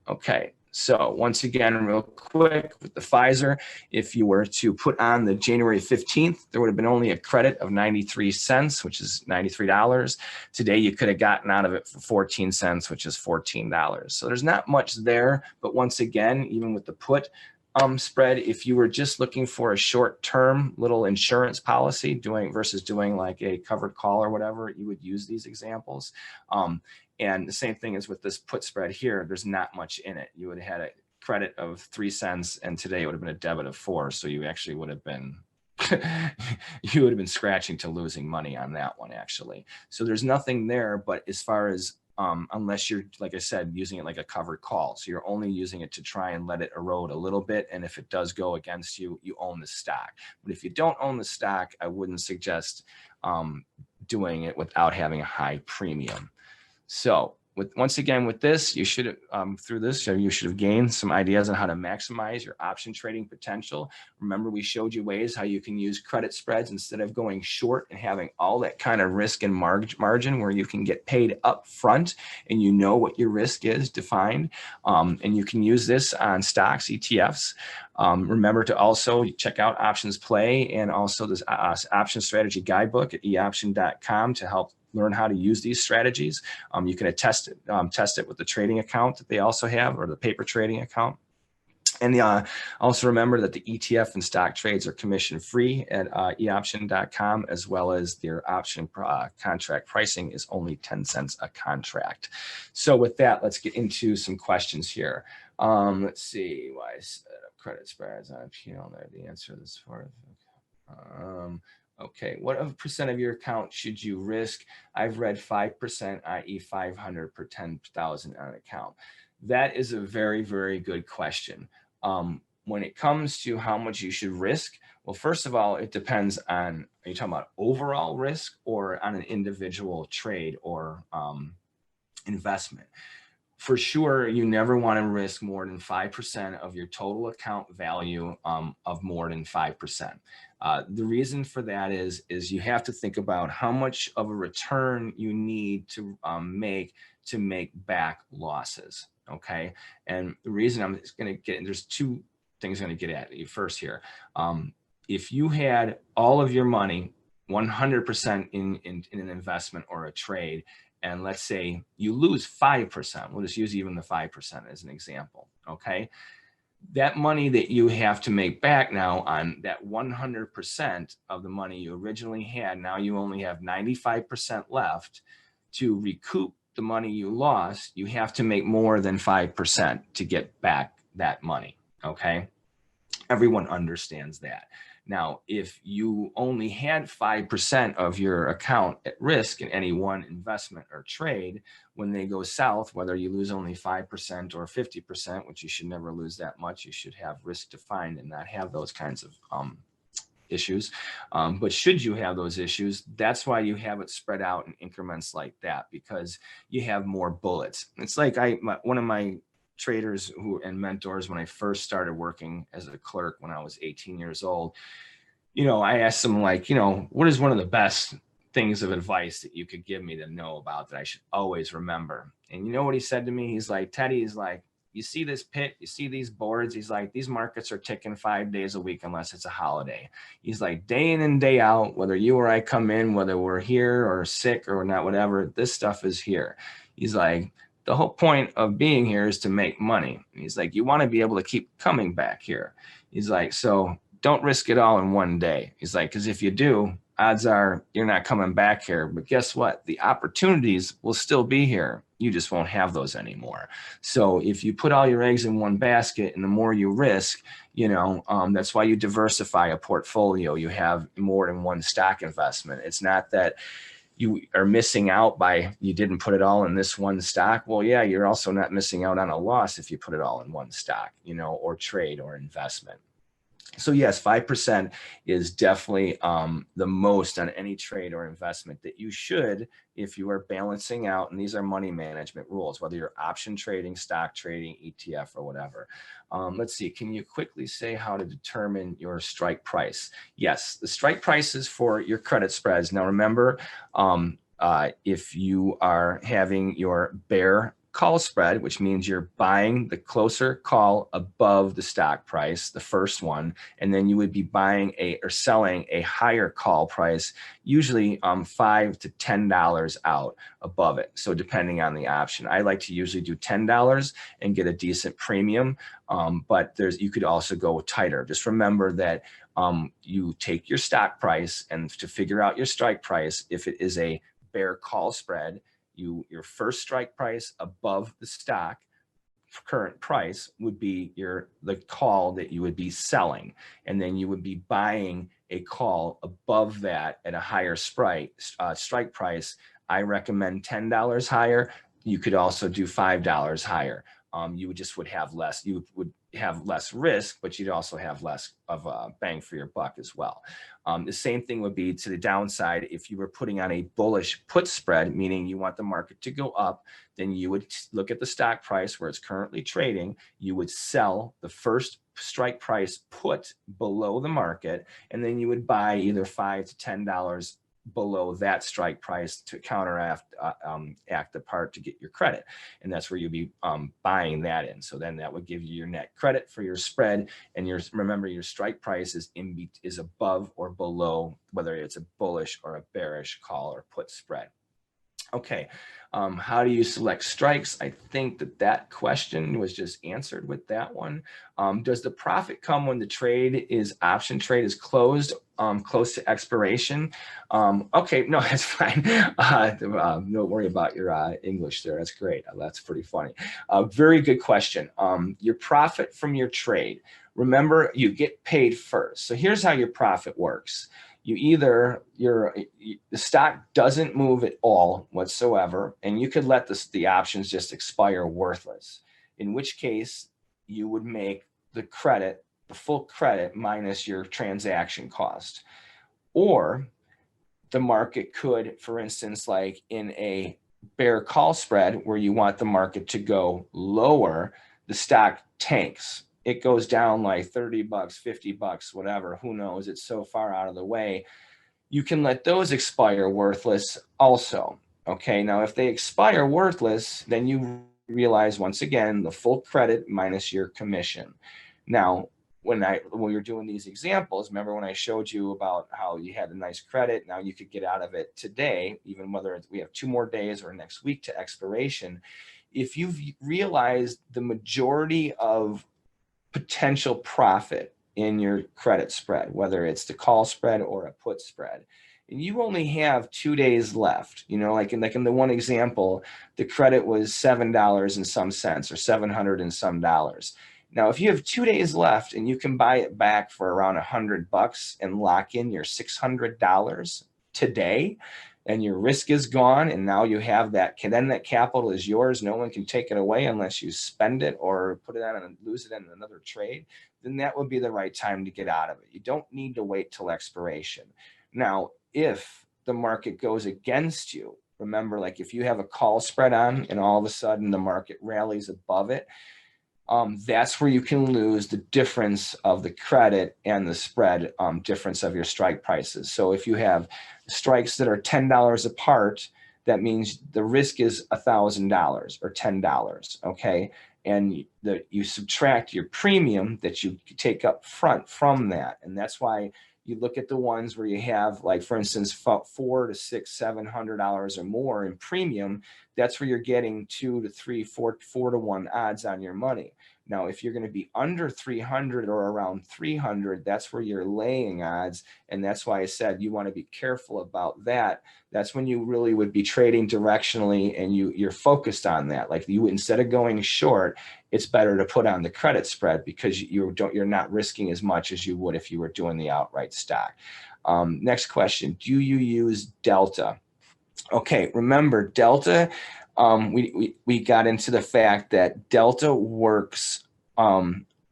Okay. So once again, real quick with the Pfizer, if you were to put on the January 15th, there would have been only a credit of 93 cents, which is $93. Today, you could have gotten out of it for 14 cents, which is $14. So there's not much there. But once again, even with the put spread, if you were just looking for a short-term little insurance policy versus doing like a covered call or whatever, you would use these examples. And the same thing is with this put spread here, there's not much in it. You would have had a credit of 3 cents and today it would have been a debit of 4. So you actually would have been, scratching to losing money on that one actually. So there's nothing there, but as far as unless you're, like I said, using it like a covered call. So you're only using it to try and let it erode a little bit. And if it does go against you, you own the stock. But if you don't own the stock, I wouldn't suggest doing it without having a high premium. So once again, with this, you should through this, you should have gained some ideas on how to maximize your option trading potential. Remember, we showed you ways how you can use credit spreads instead of going short and having all that kind of risk and margin where you can get paid up front and you know what your risk is defined. And you can use this on stocks, ETFs. Remember to also check out Options Play and also this option strategy guidebook at eoption.com to help learn how to use these strategies. You can test it with the trading account that they also have, or the paper trading account. And also remember that the ETF and stock trades are commission free at eoption.com, as well as their option contract pricing is only 10 cents a contract. So with that, let's get into some questions here. Let's see, why set up credit spreads on PL there, the answer to this for okay, what percent of your account should you risk? I've read 5%, i.e. 500 per 10,000 on an account. That is a very, very good question. When it comes to how much you should risk, well, first of all, it depends on, are you talking about overall risk or on an individual trade or investment? For sure, you never want to risk more than 5% of your total account value of more than 5%. The reason for that is you have to think about how much of a return you need to make back losses. Okay, and the reason I'm going to get, there's two things I'm going to get at you first here. If you had all of your money 100% in an investment or a trade, and let's say you lose 5%, we'll just use even the 5% as an example, okay? That money that you have to make back now on that 100% of the money you originally had, now you only have 95% left to recoup the money you lost. You have to make more than 5% to get back that money, okay? Everyone understands that. Now, if you only had 5% of your account at risk in any one investment or trade, when they go south, whether you lose only 5% or 50%, which you should never lose that much, you should have risk defined and not have those kinds of issues. But should you have those issues, that's why you have it spread out in increments like that, because you have more bullets. It's like one of my traders and mentors, when I first started working as a clerk when I was 18 years old, I asked him, like, what is one of the best things of advice that you could give me to know about that I should always remember? And you know what he said to me? He's like, Teddy, he's like, you see this pit, you see these boards, he's like, these markets are ticking 5 days a week unless it's a holiday. He's like, day in and day out, whether you or I come in, whether we're here or sick or not, whatever, this stuff is here. He's like, the whole point of being here is to make money. He's like, you want to be able to keep coming back here. He's like, so don't risk it all in one day. He's like, because if you do, odds are you're not coming back here. But guess what? The opportunities will still be here. You just won't have those anymore. So if you put all your eggs in one basket, and the more you risk, that's why you diversify a portfolio. You have more than one stock investment. It's not that you are missing out by you didn't put it all in this one stock. Well, yeah, you're also not missing out on a loss if you put it all in one stock, or trade or investment. So yes, 5% is definitely the most on any trade or investment that you should, if you are balancing out, and these are money management rules, whether you're option trading, stock trading, ETF, or whatever. Let's see, can you quickly say how to determine your strike price? Yes, the strike price is for your credit spreads. Now remember, if you are having your bear call spread, which means you're buying the closer call above the stock price, the first one, and then you would be buying or selling a higher call price, usually $5 to $10 out above it. So depending on the option, I like to usually do $10 and get a decent premium, but you could also go tighter. Just remember that you take your stock price, and to figure out your strike price, if it is a bear call spread, your first strike price above the stock current price would be the call that you would be selling, and then you would be buying a call above that at a higher strike price. I recommend $10 higher. You could also do $5 higher. You would have less. You would have less risk, but you'd also have less of a bang for your buck as well. The same thing would be to the downside. If you were putting on a bullish put spread, meaning you want the market to go up, then you would look at the stock price where it's currently trading. You would sell the first strike price put below the market, and then you would buy either $5 to $10 below that strike price to counteract act the part to get your credit, and that's where you'll be buying that in. So then that would give you your net credit for your spread, and remember your strike price is above or below whether it's a bullish or a bearish call or put spread. Okay, how do you select strikes? I think that question was just answered with that one. Does the profit come when the option trade is closed, close to expiration? Okay, no, that's fine. Don't worry about your English there. That's great. That's pretty funny. Very good question. Your profit from your trade. Remember, you get paid first. So here's how your profit works. The stock doesn't move at all whatsoever, and you could let the options just expire worthless, in which case you would make the full credit minus your transaction cost. Or the market could, for instance, like in a bear call spread where you want the market to go lower, the stock tanks. It goes down like 30 bucks, 50 bucks, whatever, who knows, it's so far out of the way. You can let those expire worthless also. Okay, now if they expire worthless, then you realize once again the full credit minus your commission. Now, when we were doing these examples, remember when I showed you about how you had a nice credit, now you could get out of it today, even whether we have 2 more days or next week to expiration. If you've realized the majority of potential profit in your credit spread, whether it's the call spread or a put spread, and you only have 2 days left, like in the one example, the credit was $7 and some cents or 700 and some dollars. Now, if you have 2 days left and you can buy it back for around $100 and lock in your $600 today, and your risk is gone, and now you have then that capital is yours. No one can take it away unless you spend it or put it on and lose it in another trade, then that would be the right time to get out of it. You don't need to wait till expiration. Now, if the market goes against you, remember, like if you have a call spread on and all of a sudden the market rallies above it, that's where you can lose the difference of the credit and the spread difference of your strike prices. So if you have strikes that are $10 apart, that means the risk is $1,000 or $10, okay? And you subtract your premium that you take up front from that. And that's why you look at the ones where you have, like, for instance, $400 to $600, $700 or more in premium. That's where you're getting 2 to 3, 4 to 1 odds on your money. Now, if you're going to be under 300 or around 300, that's where you're laying odds. And that's why I said you want to be careful about that. That's when you really would be trading directionally and you're focused on that. Like instead of going short, it's better to put on the credit spread because you're not risking as much as you would if you were doing the outright stock. Next question, do you use Delta? Okay, remember Delta, we got into the fact that Delta works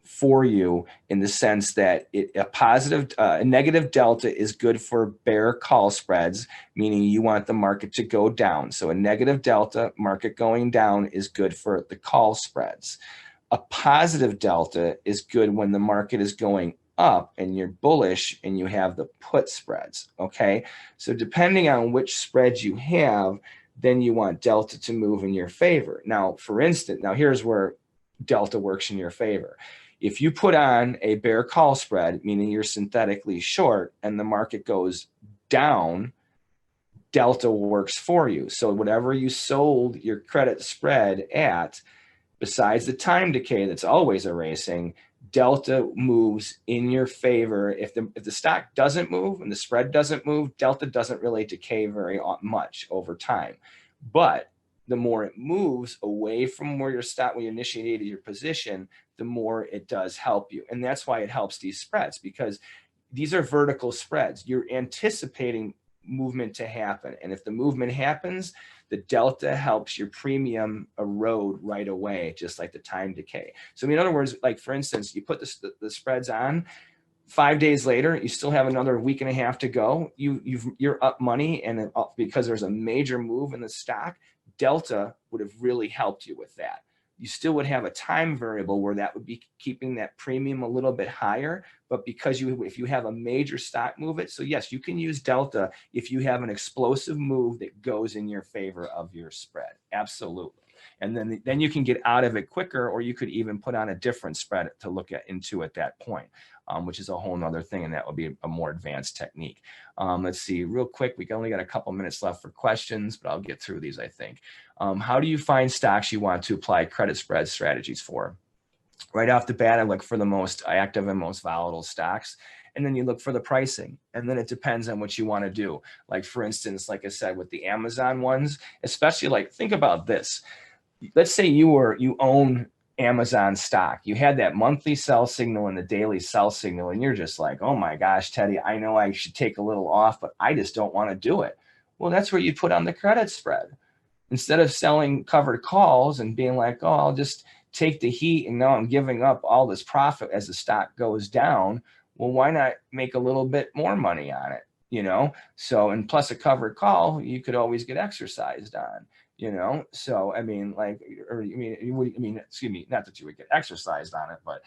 for you in the sense that a negative delta is good for bear call spreads, meaning you want the market to go down. So a negative delta, market going down, is good for the call spreads. A positive delta is good when the market is going up and you're bullish and you have the put spreads, okay? So depending on which spreads you have, then you want delta to move in your favor. Now, for instance, here's where delta works in your favor. If you put on a bear call spread, meaning you're synthetically short, and the market goes down, delta works for you. So whatever you sold your credit spread at, besides the time decay that's always erasing, delta moves in your favor. If the stock doesn't move and the spread doesn't move, delta doesn't really decay very much over time. But the more it moves away from where when you initiated your position, the more it does help you. And that's why it helps these spreads, because these are vertical spreads. You're anticipating movement to happen. And if the movement happens, the delta helps your premium erode right away, just like the time decay. So in other words, like for instance, you put the spreads on, 5 days later, you still have another week and a half to go. You're up money, and because there's a major move in the stock, delta would have really helped you with that. You still would have a time variable where that would be keeping that premium a little bit higher, but because if you have a major stock move it, so yes, you can use delta if you have an explosive move that goes in your favor of your spread. Absolutely. And then you can get out of it quicker, or you could even put on a different spread to look into at that point, which is a whole nother thing, and that would be a more advanced technique. Let's see, real quick, we only got a couple minutes left for questions, but I'll get through these, I think. How do you find stocks you want to apply credit spread strategies for? Right off the bat, I look for the most active and most volatile stocks. And then you look for the pricing. And then it depends on what you want to do. Like for instance, like I said, with the Amazon ones, especially like, think about this. Let's say you own Amazon stock. You had that monthly sell signal and the daily sell signal, and you're just like, oh my gosh, Teddy, I know I should take a little off, but I just don't want to do it. Well, that's where you put on the credit spread. Instead of selling covered calls and being like, oh, I'll just take the heat and now I'm giving up all this profit as the stock goes down. Well, why not make a little bit more money on it? You know, so, and plus a covered call, you could always get exercised on, you know? So, I mean, like, or excuse me, not that you would get exercised on it, but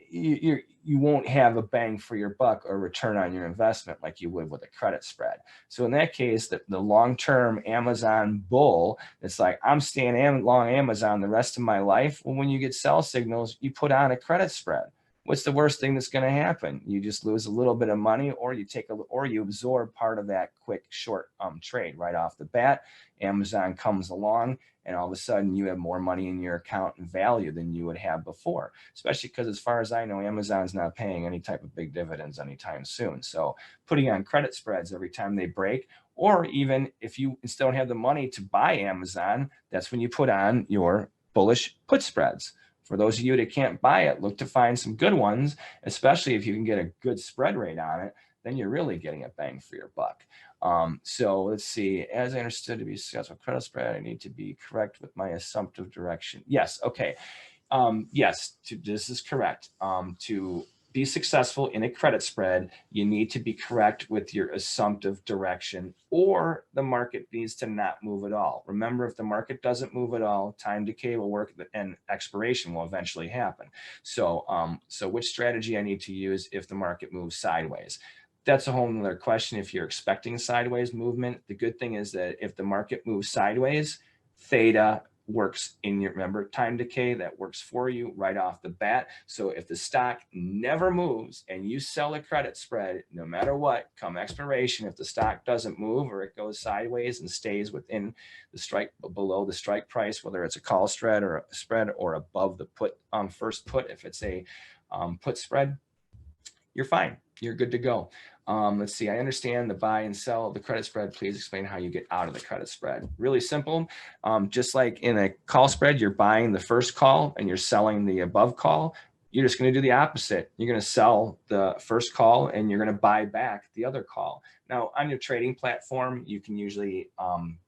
you won't have a bang for your buck or return on your investment like you would with a credit spread. So in that case, the long-term Amazon bull, it's like, I'm staying long Amazon the rest of my life. Well, when you get sell signals, you put on a credit spread. What's the worst thing that's going to happen? You just lose a little bit of money, or you absorb part of that quick short trade right off the bat. Amazon comes along, and all of a sudden you have more money in your account and value than you would have before, especially because as far as I know, Amazon's not paying any type of big dividends anytime soon. So putting on credit spreads every time they break, or even if you still don't have the money to buy Amazon, that's when you put on your bullish put spreads. For those of you that can't buy it, look to find some good ones, especially if you can get a good spread rate on it, then you're really getting a bang for your buck. So let's see, as I understood to be successful credit spread, I need to be correct with my assumptive direction. Yes, okay. Yes, this is correct. To be successful in a credit spread, you need to be correct with your assumptive direction, or the market needs to not move at all. Remember, if the market doesn't move at all, time decay will work and expiration will eventually happen. So, so which strategy I need to use if the market moves sideways? That's a whole nother question. If you're expecting sideways movement, the good thing is that if the market moves sideways, theta works in your, remember, time decay, that works for you right off the bat. So if the stock never moves and you sell a credit spread, no matter what, come expiration, if the stock doesn't move or it goes sideways and stays within the strike, below the strike price, whether it's a call spread or above the put first put, if it's a put spread, you're fine. You're good to go. Let's see, I understand the buy and sell the credit spread. Please explain how you get out of the credit spread. Really simple. Just like in a call spread, you're buying the first call and you're selling the above call. You're just going to do the opposite. You're going to sell the first call and you're going to buy back the other call. Now, on your trading platform, you can usually,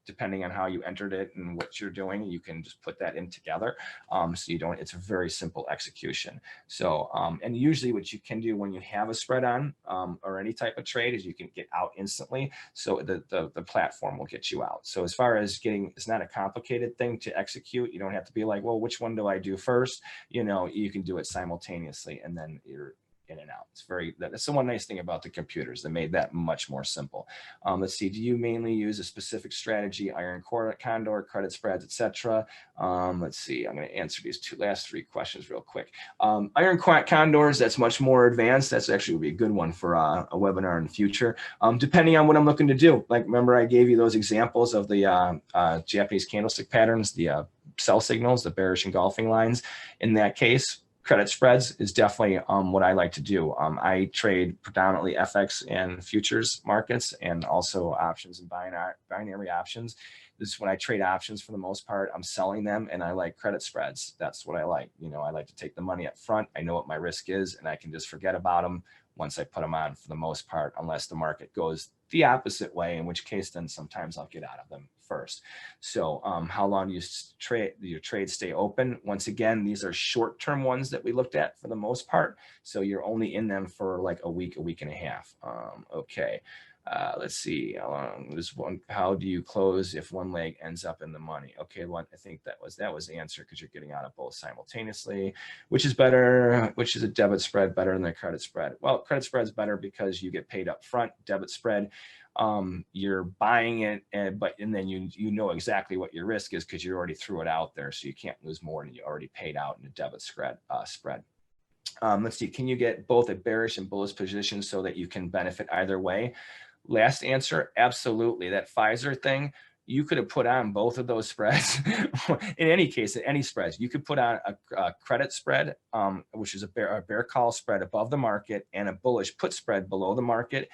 depending on how you entered it and what you're doing, you can just put that in together. So you don't, it's a very simple execution. So, and usually what you can do when you have a spread on or any type of trade is you can get out instantly. So the platform will get you out. So as far as getting, it's not a complicated thing to execute. You don't have to be like, well, which one do I do first? You know, you can do it simultaneously and then you're in and out. It's that's the one nice thing about the computers. They made that much more simple. Let's see, do you mainly use a specific strategy, iron condor, credit spreads, etc.? Let's see, I'm going to answer these last three questions real quick. Iron condors, that's much more advanced. That's actually would be a good one for a webinar in the future. Depending on what I'm looking to do. Like, remember I gave you those examples of the Japanese candlestick patterns, the sell signals, the bearish engulfing lines. In that case, credit spreads is definitely what I like to do. I trade predominantly FX and futures markets and also options and binary options. This is when I trade options for the most part. I'm selling them and I like credit spreads. That's what I like. You know, I like to take the money up front. I know what my risk is and I can just forget about them once I put them on for the most part, unless the market goes the opposite way, in which case then sometimes I'll get out of them first. So how long do your trades stay open? Once again, these are short-term ones that we looked at for the most part. So you're only in them for like a week and a half. Okay. Let's see how long this one. How do you close if one leg ends up in the money? Okay, I think that was the answer, because you're getting out of both simultaneously. Which is better? Which is a debit spread better than a credit spread? Well, credit spread is better because you get paid up front. Debit spread, you're buying it, and then you know exactly what your risk is because you already threw it out there, so you can't lose more than you already paid out in a debit spread. Let's see. Can you get both a bearish and bullish position so that you can benefit either way? Last answer, absolutely. That Pfizer thing, you could have put on both of those spreads. In any case, any spreads, you could put on a credit spread, which is a bear call spread above the market, and a bullish put spread below the market.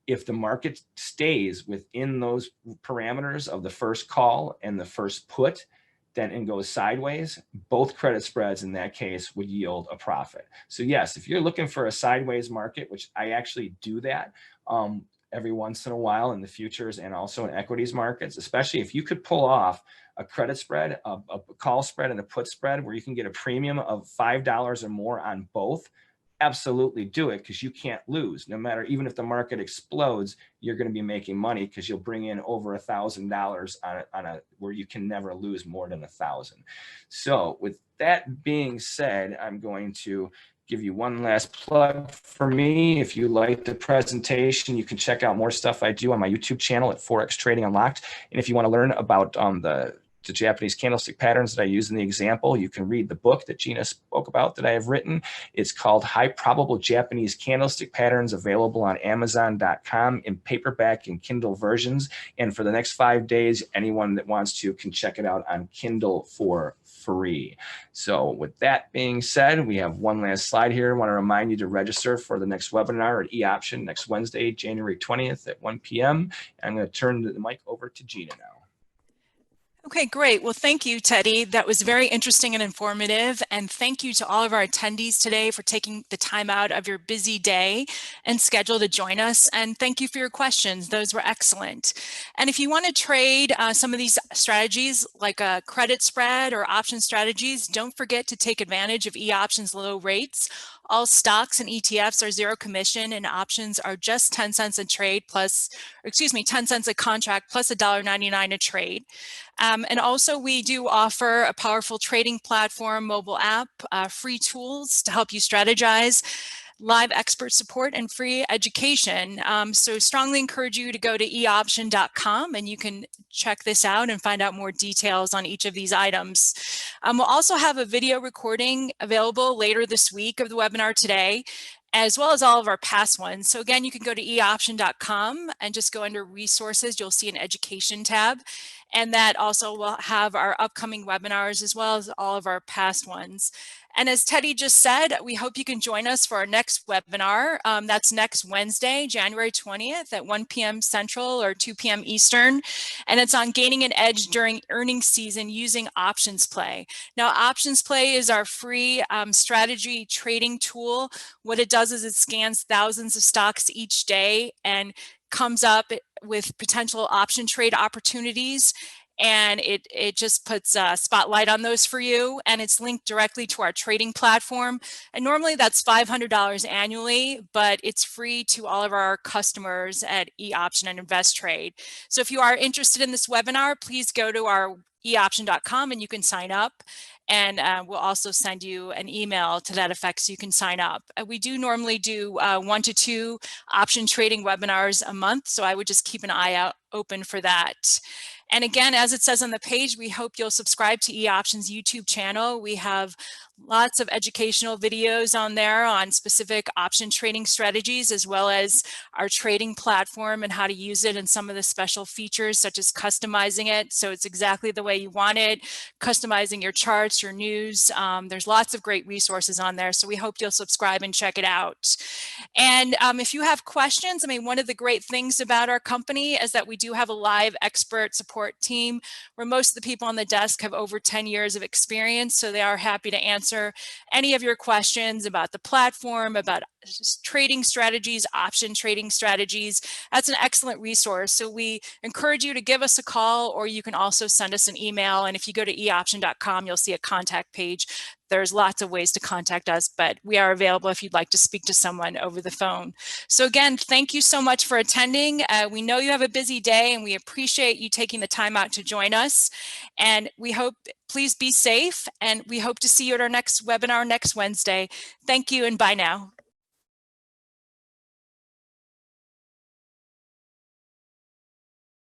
If the market stays within those parameters of the first call and the first put, then and goes sideways, both credit spreads in that case would yield a profit. So yes, if you're looking for a sideways market, which I actually do that, every once in a while in the futures and also in equities markets, especially if you could pull off a credit spread, a call spread, and a put spread where you can get a premium of $5 or more on both, absolutely do it, because you can't lose. No matter, even if the market explodes, you're going to be making money because you'll bring in over $1,000 on a where you can never lose more than 1,000. So with that being said, I'm going to give you one last plug for me. If you like the presentation, you can check out more stuff I do on my YouTube channel at Forex Trading Unlocked. And if you want to learn about the Japanese candlestick patterns that I use in the example, you can read the book that Gina spoke about that I have written. It's called High Probable Japanese Candlestick Patterns, available on Amazon.com in paperback and Kindle versions. And for the next 5 days, anyone that wants to can check it out on Kindle for free. So with that being said, we have one last slide here. I want to remind you to register for the next webinar at eOption next Wednesday, January 20th at 1 p.m. I'm going to turn the mic over to Gina now. Okay, great. Well, thank you, Teddy. That was very interesting and informative. And thank you to all of our attendees today for taking the time out of your busy day and schedule to join us. And thank you for your questions. Those were excellent. And if you want to trade some of these strategies, like a credit spread or option strategies, don't forget to take advantage of eOption's low rates. All stocks and ETFs are zero commission, and options are just 10 cents a trade plus, 10 cents a contract plus $1.99 a trade. And also we do offer a powerful trading platform, mobile app, free tools to help you strategize, live expert support, and free education. So strongly encourage you to go to eoption.com and you can check this out and find out more details on each of these items. We'll also have a video recording available later this week of the webinar today, as well as all of our past ones. So again, you can go to eoption.com and just go under resources. You'll see an education tab. And that also will have our upcoming webinars as well as all of our past ones. And as Teddy just said, we hope you can join us for our next webinar. That's next Wednesday, January 20th at 1 p.m. Central or 2 p.m. Eastern. And it's on gaining an edge during earnings season using Options Play. Now, Options Play is our free strategy trading tool. What it does is it scans thousands of stocks each day and comes up with potential option trade opportunities, and it just puts a spotlight on those for you, and it's linked directly to our trading platform. And normally that's $500 annually, but it's free to all of our customers at eOption and InvestTrade. So if you are interested in this webinar, please go to our eoption.com and you can sign up. And we'll also send you an email to that effect so you can sign up. We do normally do 1 to 2 option trading webinars a month, so I would just keep an eye out open for that. And again, as it says on the page, we hope you'll subscribe to eOption's YouTube channel. We have lots of educational videos on there on specific option trading strategies, as well as our trading platform and how to use it and some of the special features such as customizing it so it's exactly the way you want it, customizing your charts, your news. There's lots of great resources on there, so we hope you'll subscribe and check it out. And if you have questions, I mean, one of the great things about our company is that we do have a live expert support support team, where most of the people on the desk have over 10 years of experience. So they are happy to answer any of your questions about the platform, about trading strategies, option trading strategies. That's an excellent resource. So we encourage you to give us a call, or you can also send us an email. And if you go to eoption.com, you'll see a contact page. There's lots of ways to contact us, but we are available if you'd like to speak to someone over the phone. So again, thank you so much for attending. We know you have a busy day, and we appreciate you taking the time out to join us. And we hope, please be safe, and we hope to see you at our next webinar next Wednesday. Thank you, and bye now.